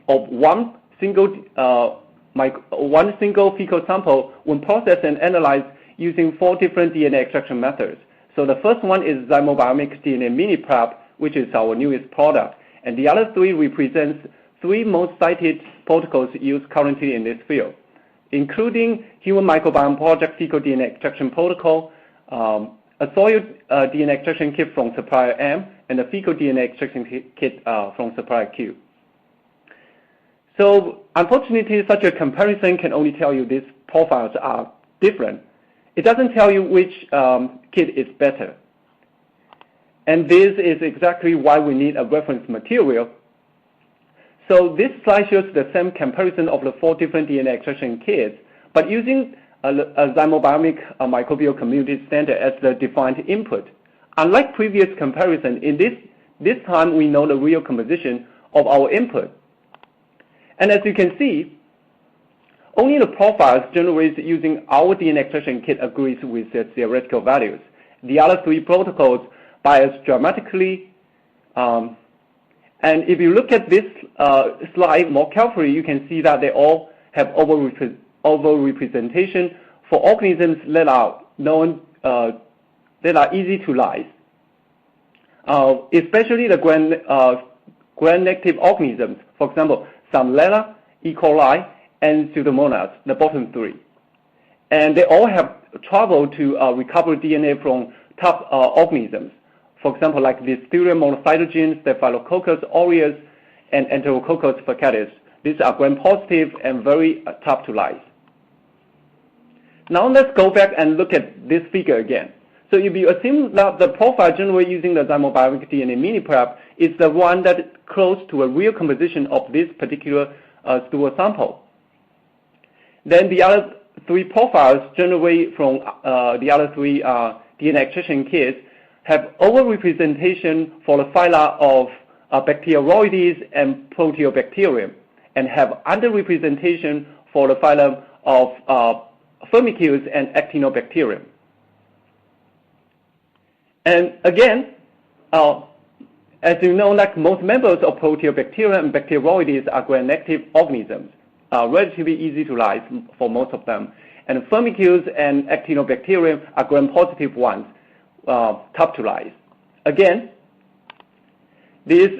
[SPEAKER 3] of one single fecal sample when processed and analyzed using 4 different DNA extraction methods. So the first one is Microbiomics DNA Mini Prep, which is our newest product. And the other 3 represents 3 most cited protocols used currently in this field, including Human Microbiome Project Fecal DNA Extraction Protocol, a soil DNA extraction kit from supplier M, and a fecal DNA extraction kit from supplier Q. So unfortunately, such a comparison can only tell you these profiles are different. It doesn't tell you which kit is better. And this is exactly why we need a reference material. So this slide shows the same comparison of the 4 different DNA extraction kits, but using a Zymobiomic microbial community standard as the defined input. Unlike previous comparison, in this time we know the real composition of our input. And as you can see, only the profiles generated using our DNA extraction kit agrees with the theoretical values. The other 3 protocols bias dramatically. And if you look at this slide more carefully, you can see that they all have overrepresentation for organisms that are known, that are easy to lyse, especially the gram-negative organisms. For example, Salmonella, E. coli, and Pseudomonas, the bottom 3. And they all have trouble to recover DNA from tough organisms. For example, like Listeria monocytogenes, Staphylococcus aureus, and Enterococcus faecalis. These are gram-positive and very tough to lyse. Now let's go back and look at this figure again. So if you assume that the profile generated using the zymobiomic DNA mini prep is the one that is close to a real composition of this particular stool sample, then the other three profiles generated from the other three DNA extraction kits have overrepresentation for the phyla of Bacteroides and Proteobacterium, and have underrepresentation for the phylum of Firmicutes and Actinobacterium. And again, as you know, like most members of Proteobacterium and Bacteroides are gram-negative organisms, relatively easy to lyse for most of them. And Firmicutes and Actinobacterium are gram-positive ones, tough to lyse. Again, this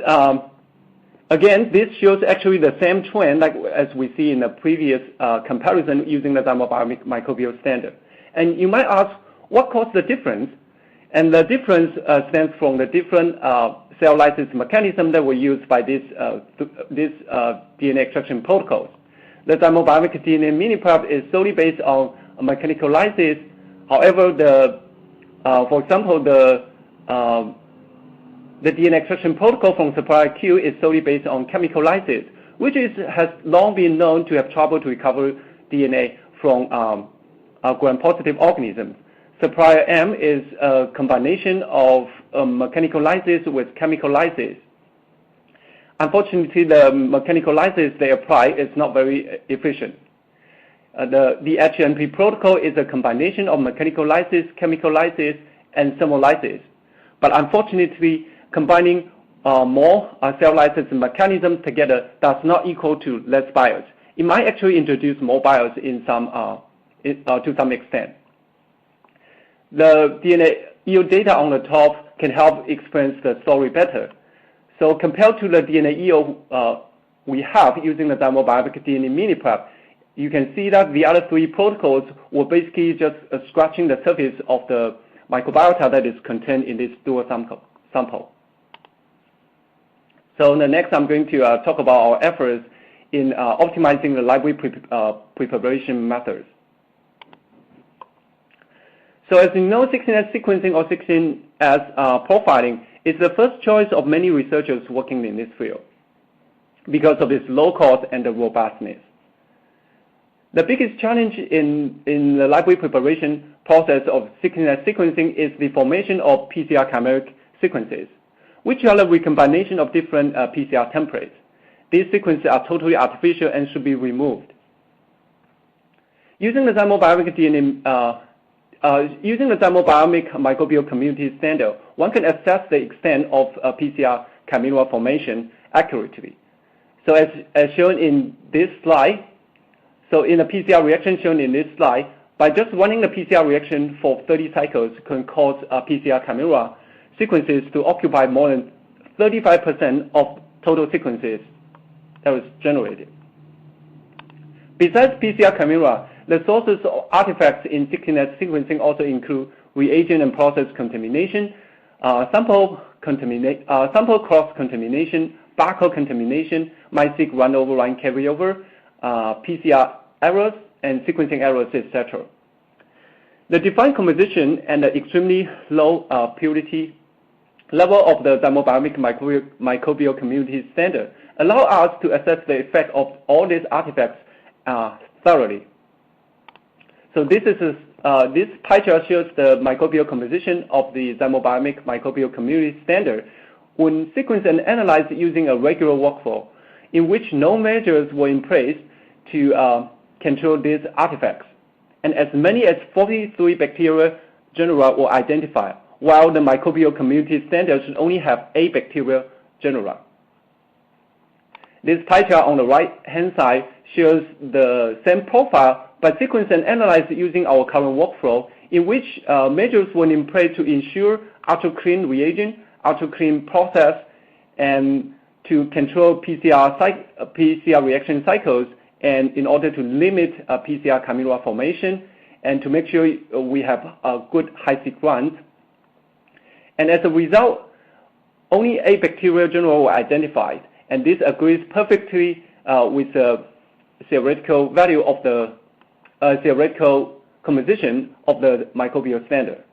[SPEAKER 3] shows actually the same trend like as we see in the previous comparison using the zymobiomic microbial standard. And you might ask, what caused the difference? And the difference stems from the different cell lysis mechanism that were used by this DNA extraction protocols. The zymobiomic DNA mini prep is solely based on mechanical lysis. However, for example, the DNA extraction protocol from supplier Q is solely based on chemical lysis, which has long been known to have trouble to recover DNA from gram-positive organisms. Supplier M is a combination of mechanical lysis with chemical lysis. Unfortunately, the mechanical lysis they apply is not very efficient. The HNP protocol is a combination of mechanical lysis, chemical lysis, and thermolysis. But unfortunately, combining more cell lysis mechanisms together does not equal to less bias. It might actually introduce more bias to some extent. The DNA yield data on the top can help explain the story better. So compared to the DNA yield we have using the zymobiomic DNA mini prep, you can see that the other three protocols were basically just scratching the surface of the microbiota that is contained in this stool sample. So next I'm going to talk about our efforts in optimizing the library preparation methods. So as you know, 16S sequencing or 16S profiling is the first choice of many researchers working in this field because of its low cost and the robustness. The biggest challenge in the library preparation process of 16S sequencing is the formation of PCR chimeric sequences, which are the recombination of different PCR templates. These sequences are totally artificial and should be removed. Using the zymobiomic microbial community standard, one can assess the extent of PCR chimera formation accurately. So as shown in this slide, so in a PCR reaction shown in this slide, by just running the PCR reaction for 30 cycles can cause PCR chimera sequences to occupy more than 35% of total sequences that was generated. Besides PCR chimera, the sources of artifacts in 16S sequencing also include reagent and process contamination, sample cross-contamination, barcode contamination, MySeq run-over-run carryover, PCR errors, and sequencing errors, etc. The defined composition and the extremely low purity level of the zymobiomic microbial community standard allow us to assess the effect of all these artifacts thoroughly. So this pie chart shows the microbial composition of the zymobiomic microbial community standard when sequenced and analyzed using a regular workflow in which no measures were in place to control these artifacts. And as many as 43 bacteria genera were identified, while the microbial community standard should only have 8 bacteria genera. This pie chart on the right-hand side shows the same profile but sequenced and analyzed using our current workflow in which measures were in place to ensure ultra-clean reagent, ultra-clean process, and to control PCR reaction cycles, and in order to limit PCR chimera formation and to make sure we have a good high-seq runs. And as a result, only 8 bacterial genera were identified, and this agrees perfectly with the theoretical value of the theoretical composition of the microbial standard.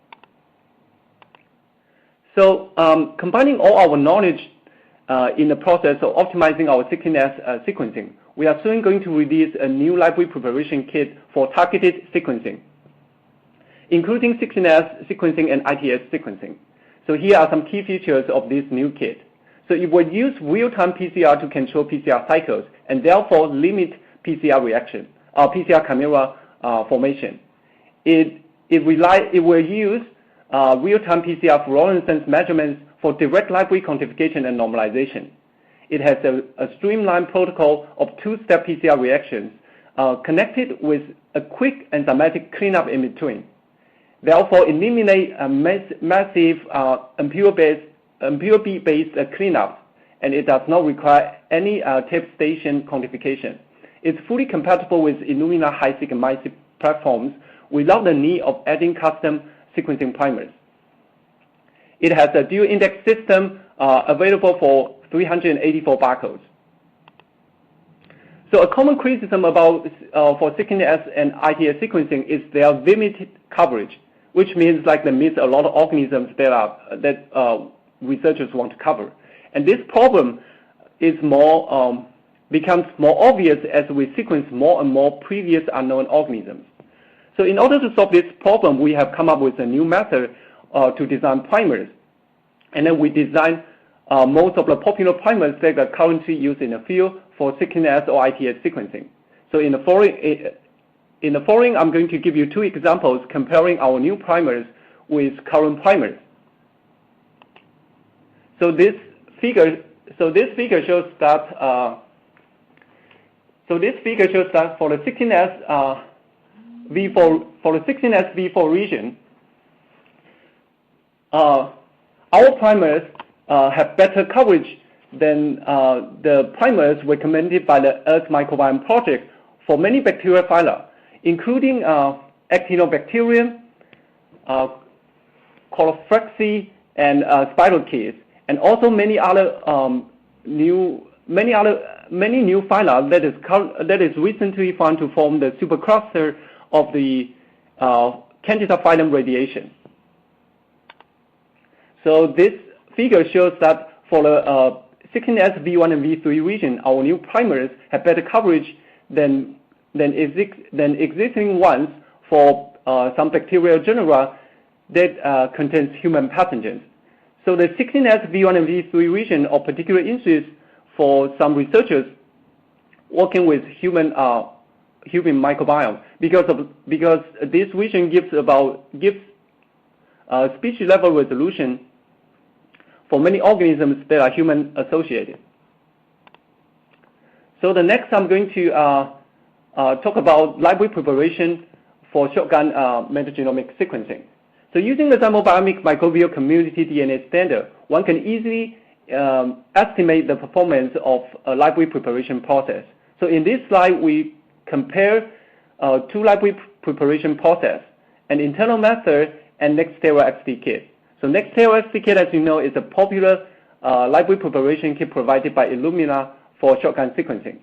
[SPEAKER 3] So combining all our knowledge in the process of optimizing our 16S sequencing, we are soon going to release a new library preparation kit for targeted sequencing, including 16S sequencing and ITS sequencing. So here are some key features of this new kit. So it will use real-time PCR to control PCR cycles and therefore limit PCR reaction, PCR chimera formation. It will use real-time PCR fluorescence measurements for direct library quantification and normalization. It has a streamlined protocol of two-step PCR reactions connected with a quick enzymatic cleanup in between. Therefore, eliminate a massive impurity-based cleanup, and it does not require any tape station quantification. It's fully compatible with Illumina high-seq and MiSeq platforms without the need of adding custom sequencing primers. It has a dual index system available for 384 barcodes. So a common criticism about for 16S and ITS sequencing is their limited coverage, which means like they miss a lot of organisms that researchers want to cover. And this problem is becomes more obvious as we sequence more and more previous unknown organisms. So in order to solve this problem, we have come up with a new method to design primers. And then we design most of the popular primers that are currently used in the field for 16S or ITS sequencing. So in the following, I'm going to give you two examples comparing our new primers with current primers. So this figure shows that for the 16S V4 region, our primers have better coverage than the primers recommended by the Earth Microbiome Project for many bacterial phyla, including Actinobacterium, Chloroflexi, and Spirochetes, and also many new phyla that is recently found to form the supercluster of the Candida phylum radiation. So this figure shows that for the 16S V1 and V3 region, our new primers have better coverage than existing ones for some bacterial genera that contains human pathogens. So the 16S V1 and V3 region of particular interest for some researchers working with human microbiome because this region gives species level resolution for many organisms that are human associated. So the next I'm going to talk about library preparation for shotgun metagenomic sequencing. So using the Zymobionic Microbial Community DNA Standard, one can easily estimate the performance of a library preparation process. So in this slide, we compare two library preparation process, an internal method and Nextera XT kit. So Nextera XT kit, as you know, is a popular library preparation kit provided by Illumina for shotgun sequencing.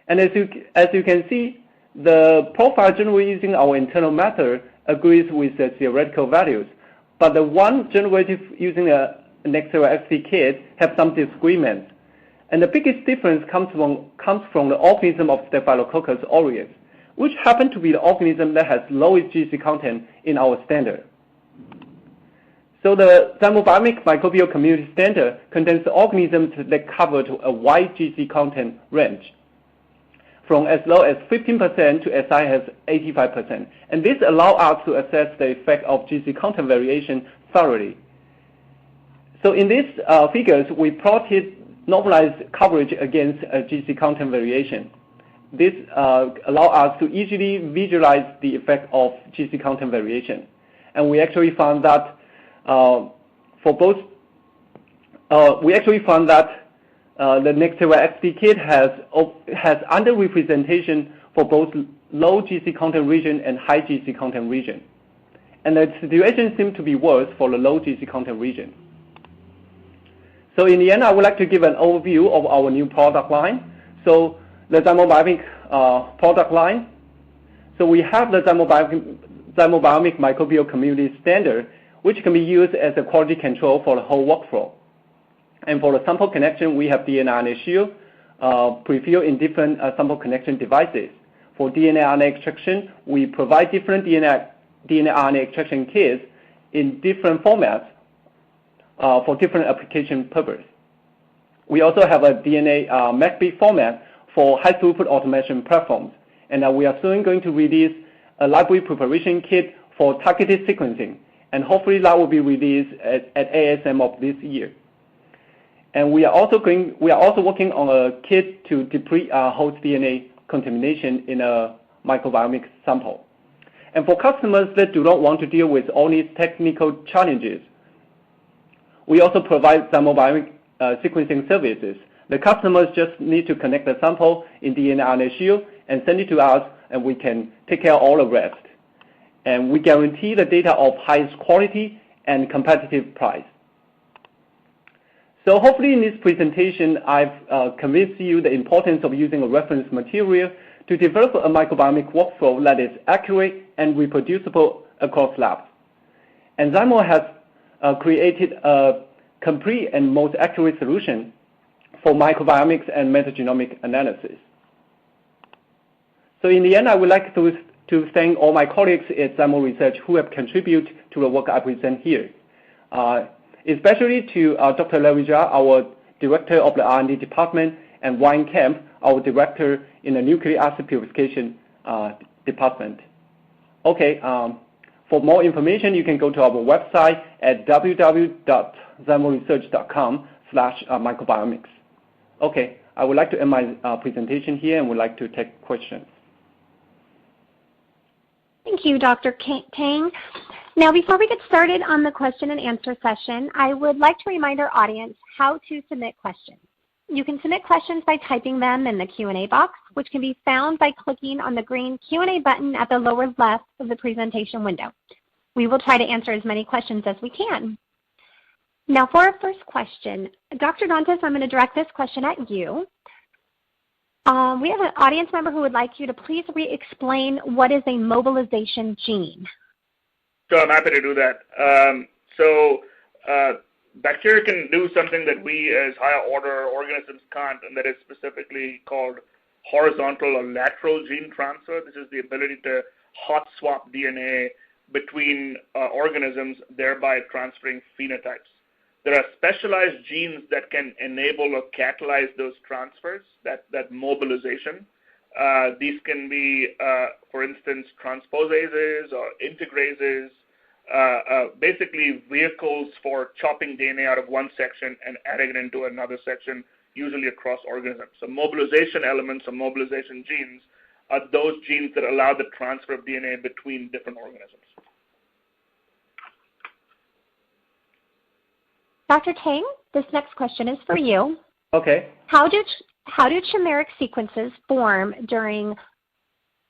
[SPEAKER 3] And as you can see, the profile generally using our internal method agrees with the theoretical values, but the one generated using a Nextera XT kit have some disagreements. And the biggest difference comes from the organism of Staphylococcus aureus, which happen to be the organism that has lowest GC content in our standard. So the Zymobionic Microbial Community Standard contains organisms that cover to a wide GC content range, from as low as 15% to as high as 85%. And this allows us to assess the effect of GC content variation thoroughly. So in these figures, we plotted normalized coverage against GC content variation. This allows us to easily visualize the effect of GC content variation. And we actually found that the Nextera XT kit has underrepresentation for both low GC content region and high GC content region. And the situation seems to be worse for the low GC content region. So in the end, I would like to give an overview of our new product line. So the Zymobionic product line. So we have the Zymobionic Microbial Community Standard, which can be used as a quality control for the whole workflow. And for the sample connection, we have DNA RNA shield pre-filled in different sample connection devices. For DNA RNA extraction, we provide different DNA RNA extraction kits in different formats for different application purposes. We also have a DNA MacB format for high-throughput automation platforms. And we are soon going to release a library preparation kit for targeted sequencing. And hopefully that will be released at ASM of this year. And we are also working on a kit to deplete host DNA contamination in a microbiomics sample. And for customers that do not want to deal with all these technical challenges, we also provide thermobiomic sequencing services. The customers just need to connect the sample in DNA RNA shield and send it to us, and we can take care of all the rest. And we guarantee the data of highest quality and competitive price. So hopefully in this presentation, I've convinced you the importance of using a reference material to develop a microbiomic workflow that is accurate and reproducible across labs. And Zymo has created a complete and most accurate solution for microbiomics and metagenomic analysis. So in the end, I would like to thank all my colleagues at Zymo Research who have contributed to the work I present here. Especially to Dr. Larry Jha, our director of the R&D department, and Wayne Kemp, our director in the nucleic acid purification department. Okay, for more information, you can go to our website at www.zymoresearch.com/microbiomics. Okay, I would like to end my presentation here and would like to take questions.
[SPEAKER 1] Thank you, Dr. Tang. Now, before we get started on the question and answer session, I would like to remind our audience how to submit questions. You can submit questions by typing them in the Q&A box, which can be found by clicking on the green Q&A button at the lower left of the presentation window. We will try to answer as many questions as we can. Now, for our first question, Dr. Dantas, I'm going to direct this question at you. We have an audience member who would like you to please re-explain what is a mobilization gene.
[SPEAKER 2] So I'm happy to do that. Bacteria can do something that we as higher order organisms can't, and that is specifically called horizontal or lateral gene transfer. This is the ability to hot swap DNA between organisms, thereby transferring phenotypes. There are specialized genes that can enable or catalyze those transfers, that mobilization. These can be, for instance, transposases or integrases, basically vehicles for chopping DNA out of one section and adding it into another section, usually across organisms. So mobilization elements or mobilization genes are those genes that allow the transfer of DNA between different organisms.
[SPEAKER 1] Dr. Tang, this next question is for you.
[SPEAKER 3] Okay.
[SPEAKER 1] How do chimeric sequences form during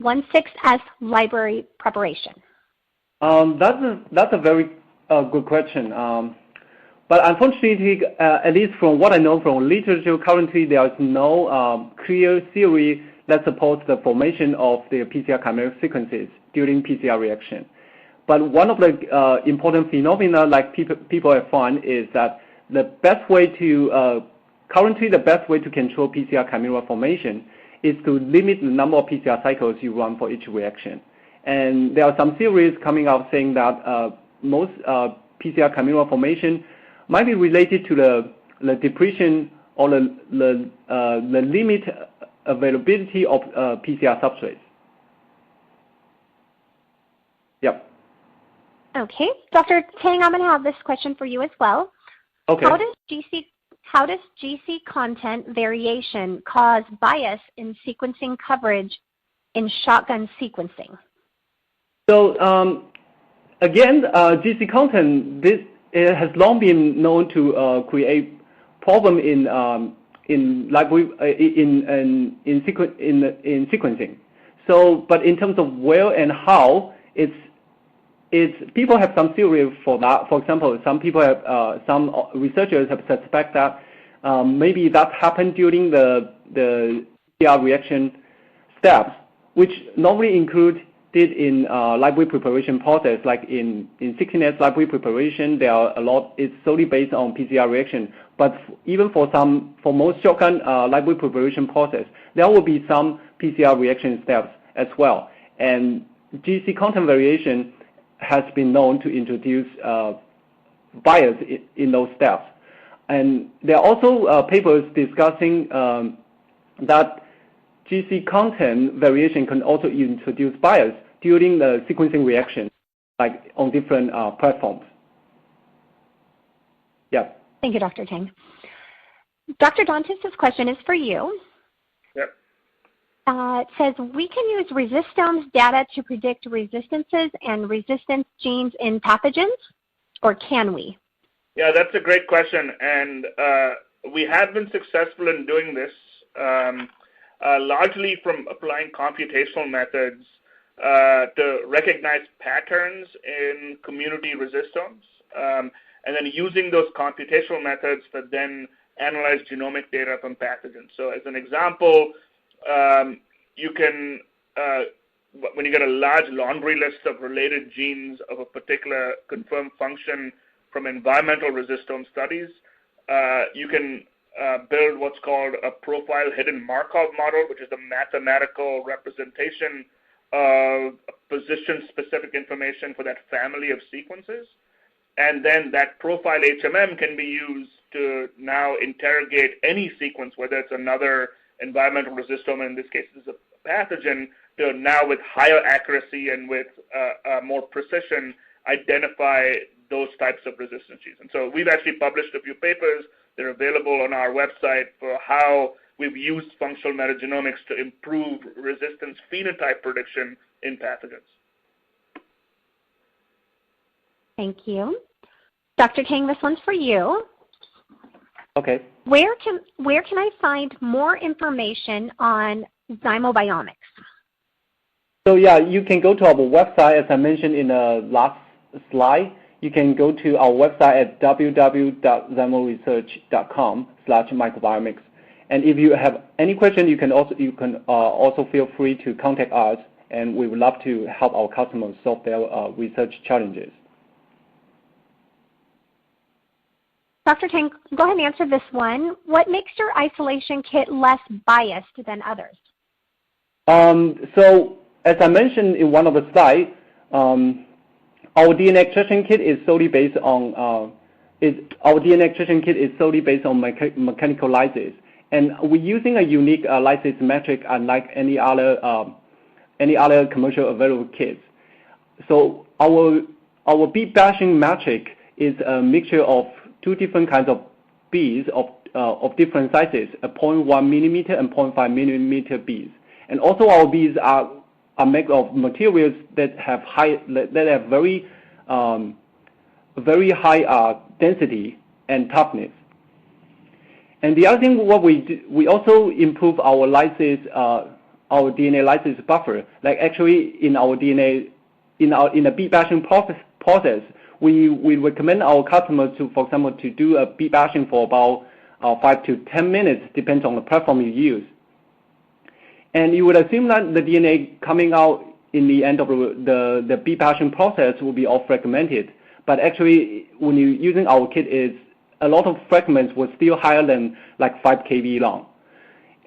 [SPEAKER 1] 1/6S library preparation?
[SPEAKER 3] That's a very good question. But unfortunately, at least from what I know from literature, currently there is no clear theory that supports the formation of the PCR chimeric sequences during PCR reaction. But one of the important phenomena, like people have found, is that currently the best way to control PCR chimera formation is to limit the number of PCR cycles you run for each reaction. And there are some theories coming out saying that most PCR chimera formation might be related to the depletion or the limit availability of PCR substrates. Yep.
[SPEAKER 1] Okay. Dr. Tang, I'm going to have this question for you as well.
[SPEAKER 3] Okay.
[SPEAKER 1] How does GC content variation cause bias in sequencing coverage in shotgun sequencing?
[SPEAKER 3] So again, GC content has long been known to create problem in sequencing. So, but in terms of where and how, people have some theory for that. For example, some researchers have suspect that maybe that happened during the PCR reaction steps, which normally include did in library preparation process, like in 16S library preparation, there are a lot, it's solely based on PCR reaction. But even for most shotgun library preparation process, there will be some PCR reaction steps as well. And GC content variation has been known to introduce bias in those steps. And there are also papers discussing that GC content variation can also introduce bias during the sequencing reaction, like on different platforms. Yeah.
[SPEAKER 1] Thank you, Dr. Tang. Dr. Dantas, this question is for you.
[SPEAKER 2] Yep.
[SPEAKER 1] It says, we can use resistome data to predict resistances and resistance genes in pathogens, or can we?
[SPEAKER 2] Yeah, that's a great question, and we have been successful in doing this, largely from applying computational methods to recognize patterns in community resistomes, and then using those computational methods to then analyze genomic data from pathogens. So as an example, you can, when you get a large laundry list of related genes of a particular confirmed function from environmental resistome studies, you can build what's called a profile hidden Markov model, which is a mathematical representation of position-specific information for that family of sequences. And then that profile HMM can be used to now interrogate any sequence, whether it's another environmental resistome, in this case it's a pathogen, to now with higher accuracy and with more precision identify those types of resistance genes. And so we've actually published a few papers. They're available on our website for how we've used functional metagenomics to improve resistance phenotype prediction in pathogens.
[SPEAKER 1] Thank you. Dr. Tang, this one's for you.
[SPEAKER 3] Okay.
[SPEAKER 1] Where can I find more information on Microbiomics?
[SPEAKER 3] So yeah, you can go to our website, as I mentioned in the last slide. You can go to our website at www.zymoresearch.com/microbiomics. And if you have any question, you can also feel free to contact us, and we would love to help our customers solve their research challenges.
[SPEAKER 1] Dr. Tang, go ahead and answer this one. What makes your isolation kit less biased than others?
[SPEAKER 3] So as I mentioned in one of the slides, our DNA extraction kit is solely based on mechanical lysis, and we're using a unique lysis metric unlike any other commercial available kits. So our bead bashing metric is a mixture of two different kinds of beads of different sizes, a 0.1 millimeter and 0.5 millimeter beads, and also our beads are made of materials that have very high density and toughness. And the other thing, what we do, we also improve our lysis, our DNA lysis buffer. Like actually, in our DNA, in the bead bashing process, we recommend our customers to, for example, to do a bead bashing for about 5 to 10 minutes, depends on the platform you use. And you would assume that the DNA coming out in the end of the bead bashing process will be all fragmented. But actually, when you're using our kit, a lot of fragments were still higher than like 5 kV long.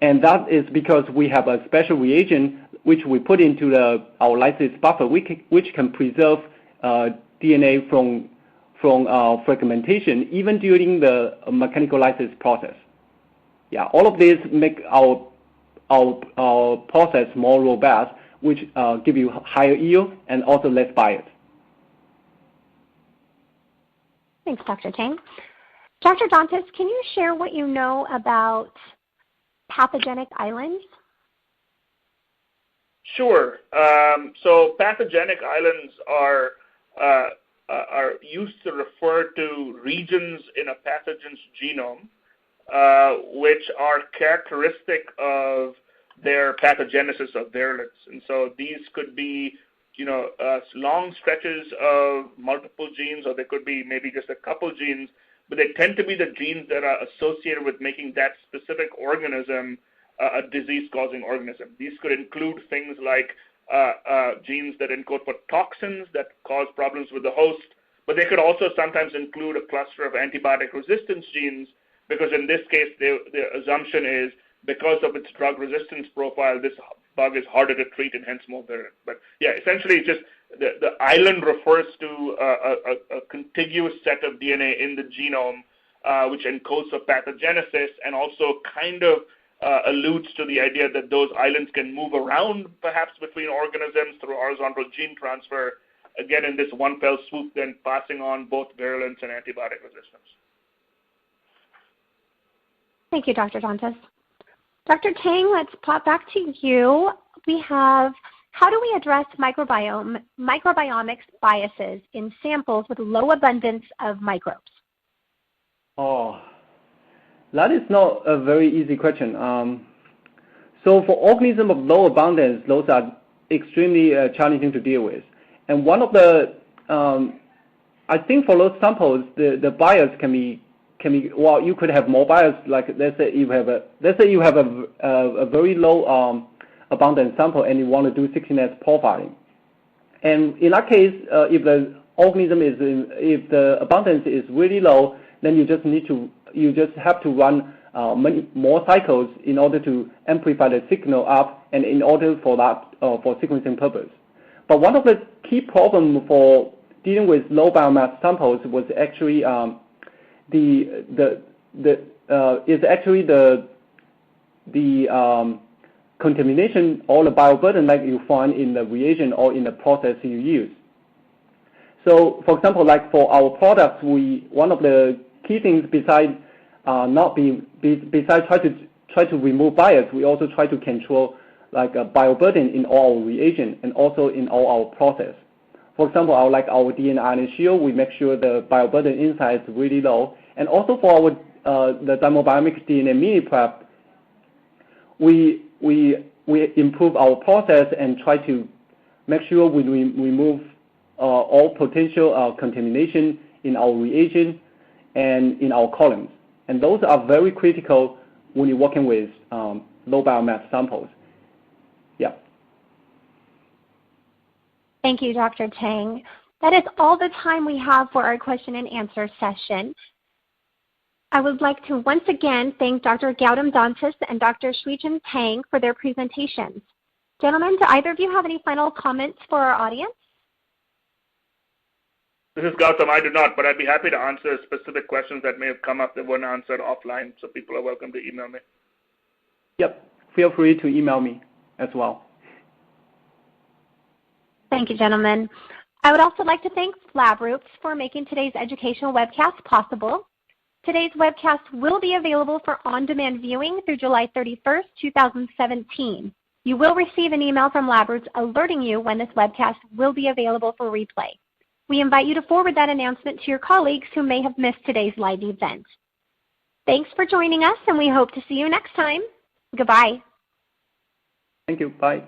[SPEAKER 3] And that is because we have a special reagent which we put into our lysis buffer, which can preserve DNA from fragmentation even during the mechanical lysis process. Yeah, all of this make our process more robust, which give you higher yield and also less bias.
[SPEAKER 1] Thanks, Dr. Tang. Dr. Dantas, can you share what you know about pathogenic islands?
[SPEAKER 2] Sure. So pathogenic islands are used to refer to regions in a pathogen's genome which are characteristic of their pathogenesis of virulence. And so these could be, long stretches of multiple genes, or they could be maybe just a couple genes, but they tend to be the genes that are associated with making that specific organism a disease-causing organism. These could include things like genes that encode for toxins that cause problems with the host, but they could also sometimes include a cluster of antibiotic resistance genes, because in this case, the assumption is because of its drug resistance profile, this bug is harder to treat and hence more virulent. But yeah, essentially just the island refers to a contiguous set of DNA in the genome which encodes for pathogenesis, and also kind of alludes to the idea that those islands can move around perhaps between organisms through horizontal gene transfer, again in this one fell swoop, then passing on both virulence and antibiotic resistance.
[SPEAKER 1] Thank you, Dr. Dantas. Dr. Tang, let's pop back to you. We have, how do we address microbiomics biases in samples with low abundance of microbes?
[SPEAKER 3] Oh, that is not a very easy question. So for organisms of low abundance, those are extremely challenging to deal with. And one of the, I think for those samples, the bias can be, well, you could have more bias. Like let's say you have a very low abundance sample and you want to do 16S profiling. And in that case, if the organism is if the abundance is really low, then you just have to run many more cycles in order to amplify the signal up, and in order for that for sequencing purpose. But one of the key problems for dealing with low biomass samples was actually the contamination or the bioburden that you find in the reagent or in the process you use. So, for example, like for our products, one of the key things besides try to remove bias, we also try to control like a bioburden in all our reagent and also in all our process. For example, our DNA RNA shield, we make sure the bioburden inside is really low. And also for our the Microbiomics DNA mini prep, we improve our process and try to make sure we remove all potential contamination in our reagent and in our columns. And those are very critical when you're working with low biomass samples. Yeah.
[SPEAKER 1] Thank you, Dr. Tang. That is all the time we have for our question and answer session. I would like to once again thank Dr. Gautam Dantas and Dr. Shuijin Tang for their presentations. Gentlemen, do either of you have any final comments for our audience?
[SPEAKER 2] This is Gautam. I do not, but I'd be happy to answer specific questions that may have come up that weren't answered offline, so people are welcome to email me.
[SPEAKER 3] Yep. Feel free to email me as well.
[SPEAKER 1] Thank you, gentlemen. I would also like to thank LabRoots for making today's educational webcast possible. Today's webcast will be available for on-demand viewing through July 31st, 2017. You will receive an email from LabRoots alerting you when this webcast will be available for replay. We invite you to forward that announcement to your colleagues who may have missed today's live event. Thanks for joining us, and we hope to see you next time. Goodbye.
[SPEAKER 3] Thank you. Bye.